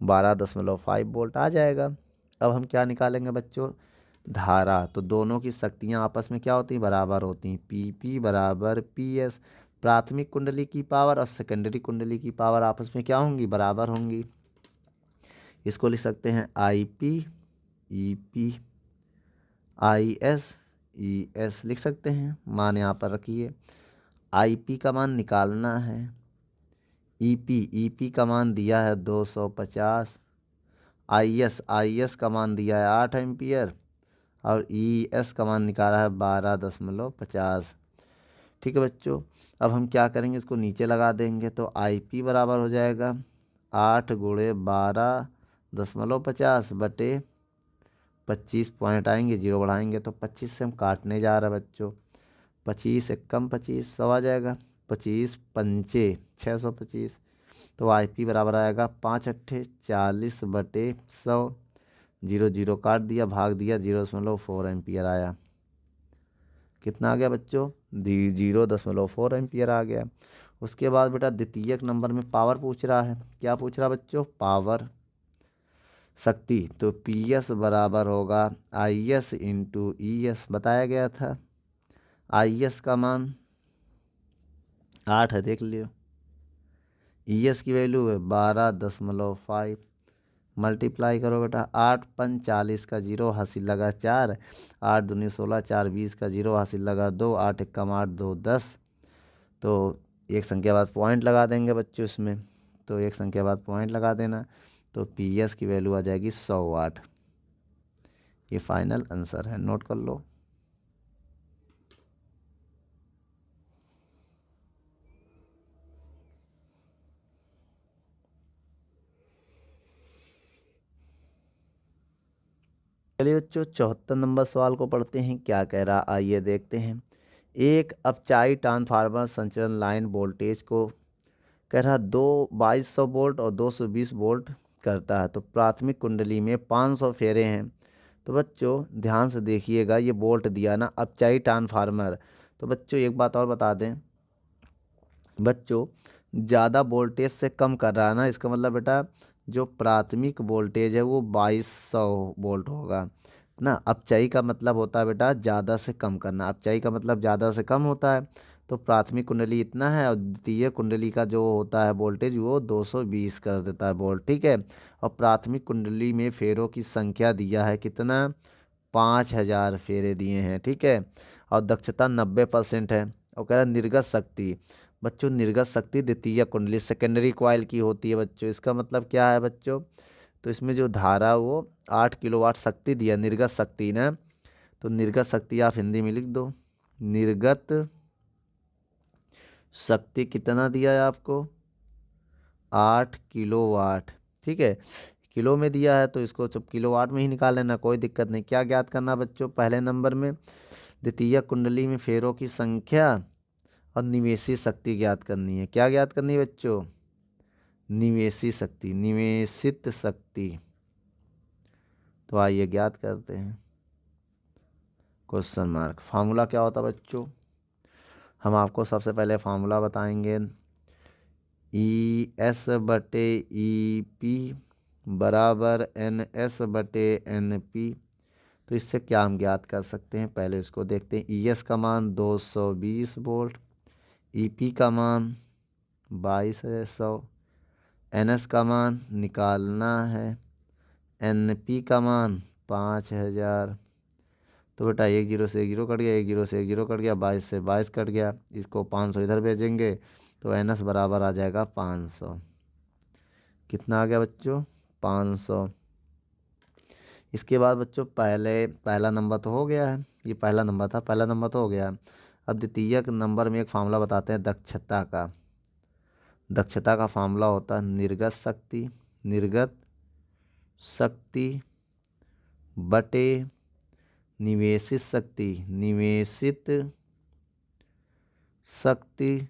12.5 वोल्ट आ जाएगा। अब हम क्या निकालेंगे बच्चों? धारा। तो दोनों की शक्तियाँ आपस में क्या होती हैं? बराबर होती हैं। PP बराबर PS। प्राथमिक कुंडली की पावर और सेकेंडरी कुंडली की पावर आपस में क्या होंगी? बराबर होंगी। इसको लिख सकते हैं IP EP IS ES लिख सकते हैं। मान यहाँ पर रखिए। IP का मान निकालना है। EP का मान दिया है 250। IS का मान दिया है 8 एम्पियर, और ES का मान निकाला है 12.50। ठीक है बच्चों, अब हम क्या करेंगे? इसको नीचे लगा देंगे। तो IP बराबर हो जाएगा 8 × 12.50/25 पॉइंट आएंगे, 0 बढ़ाएंगे तो 25 से हम काटने जा रहे हैं बच्चों। 25 एकम 25, 100 आ जाएगा। 25 पंचे 625। तो IP बराबर आएगा 5 अट्ठे 40/100। 0 0 काट दिया, भाग दिया, 0.4 एम्पियर आया। कितना आ गया बच्चों? 0.4 एम्पियर आ गया। उसके बाद बेटा द्वितीयक नंबर में पावर पूछ रहा है। क्या पूछ रहा है बच्चों? पावर, शक्ति। तो PS बराबर होगा IS × ES, बताया गया था। IS का मान 8 है, देख लियो। ES की वैल्यू है 12.5। मल्टीप्लाई करो बेटा, 8 5 40 का 0 हासिल लगा 4, 8 दूनी 16, 4 20 का 0 हासिल लगा 2, 8 एकम 8 2 10। तो एक संख्या बाद पॉइंट लगा देंगे बच्चों इसमें। तो एक संख्या बाद पॉइंट लगा देना। तो PS की वैल्यू आ जाएगी 100 वाट। ये फाइनल आंसर है, नोट कर लो। चलिए बच्चों 74 नंबर सवाल को पढ़ते हैं, क्या कह रहा आइए देखते हैं। एक अपचाई ट्रांसफार्मर संचालन लाइन वोल्टेज को कह रहा 2200 वोल्ट और 220 वोल्ट करता है, तो प्राथमिक कुंडली में 500 फेरे हैं। तो बच्चों ध्यान से देखिएगा, ये वोल्ट दिया ना अपचाई ट्रांसफार्मर। तो बच्चों एक बात और बता दें बच्चों, ज़्यादा वोल्टेज से कम कर रहा है ना, इसका मतलब बेटा जो प्राथमिक वोल्टेज है वो 2200 वोल्ट होगा ना। अपचाई का मतलब होता है बेटा ज़्यादा से कम करना, अपचाई का मतलब ज़्यादा से कम होता है। तो प्राथमिक कुंडली इतना है और द्वितीय कुंडली का जो होता है वोल्टेज वो 220 कर देता है वोल्ट, ठीक है। और प्राथमिक कुंडली में फेरों की संख्या दिया है कितना, 5000 फेरे दिए हैं, ठीक है। और दक्षता 90% है। और कह रहा निर्गत शक्ति, बच्चों निर्गत शक्ति द्वितीय कुंडली सेकेंडरी कॉइल की होती है बच्चों। इसका मतलब क्या है बच्चों, तो इसमें जो धारा वो 8 किलोवाट शक्ति दिया, निर्गत शक्ति ना। तो निर्गत शक्ति आप हिंदी में लिख दो, निर्गत शक्ति कितना दिया है आपको, 8 किलोवाट, ठीक है। किलो में दिया है तो इसको जब किलोवाट में ही निकाल लेना, कोई दिक्कत नहीं। क्या ज्ञात करना बच्चों, पहले नंबर में द्वितीय कुंडली में फेरों की संख्या और निवेशी शक्ति ज्ञात करनी है। क्या ज्ञात करनी है बच्चों, निवेशी शक्ति, निवेशित शक्ति। तो आइए ज्ञात करते हैं। क्वेश्चन मार्क, फार्मूला क्या होता है बच्चों, हम आपको सबसे पहले फार्मूला बताएंगे। ES/EP बराबर NS/NP। तो इससे क्या हम ज्ञात कर सकते हैं, पहले इसको देखते हैं। ES का मान 220 वोल्ट, EP का मान 2200, NS का मान निकालना है, NP का मान 5000। तो बेटा 1 0 से 1 0 कट गया, 1 0 से 1 0 कट गया, 22 से 22 कट गया, इसको 500 इधर भेजेंगे तो NS बराबर आ जाएगा 500। कितना आ गया बच्चों, 500। इसके बाद बच्चों पहला नंबर तो हो गया है, ये पहला नंबर था, पहला नंबर तो हो गया। अब द्वितीय नंबर में एक फार्मूला बताते हैं दक्षता का। दक्षता का फार्मूला होता है निर्गत शक्ति, निर्गत शक्ति बटे निवेशित शक्ति, निवेशित शक्ति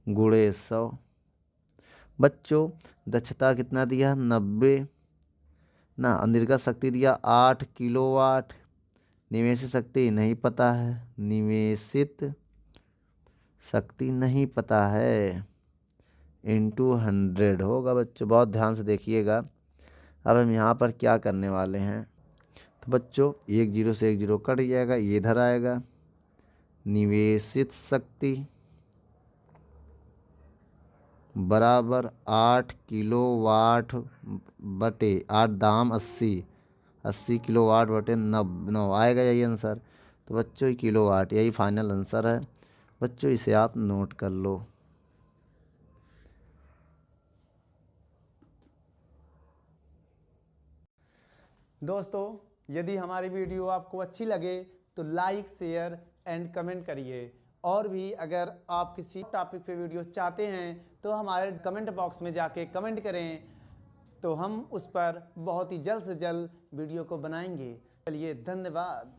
गुणे 100। बच्चों दक्षता कितना दिया, 90 ना, और निर्गत शक्ति दिया 8 किलोवाट, निवेशित शक्ति नहीं पता है, निवेशित शक्ति नहीं पता है, इंटू 100 होगा बच्चों। बहुत ध्यान से देखिएगा। अब हम यहाँ पर क्या करने वाले हैं, तो बच्चों 1 0 से 1 0 कट जाएगा, ये इधर आएगा, निवेशित शक्ति बराबर 8 किलोवाट बटे 8 दाम 80, 80 किलोवाट बटे 9 आएगा, यही आंसर। तो बच्चों किलोवाट यही फाइनल आंसर है बच्चों, इसे आप नोट कर लो। दोस्तों यदि हमारी वीडियो आपको अच्छी लगे तो लाइक शेयर एंड कमेंट करिए। और भी अगर आप किसी टॉपिक पे वीडियो चाहते हैं तो हमारे कमेंट बॉक्स में जाके कमेंट करें, तो हम उस पर बहुत ही जल्द से जल्द वीडियो को बनाएंगे। चलिए धन्यवाद।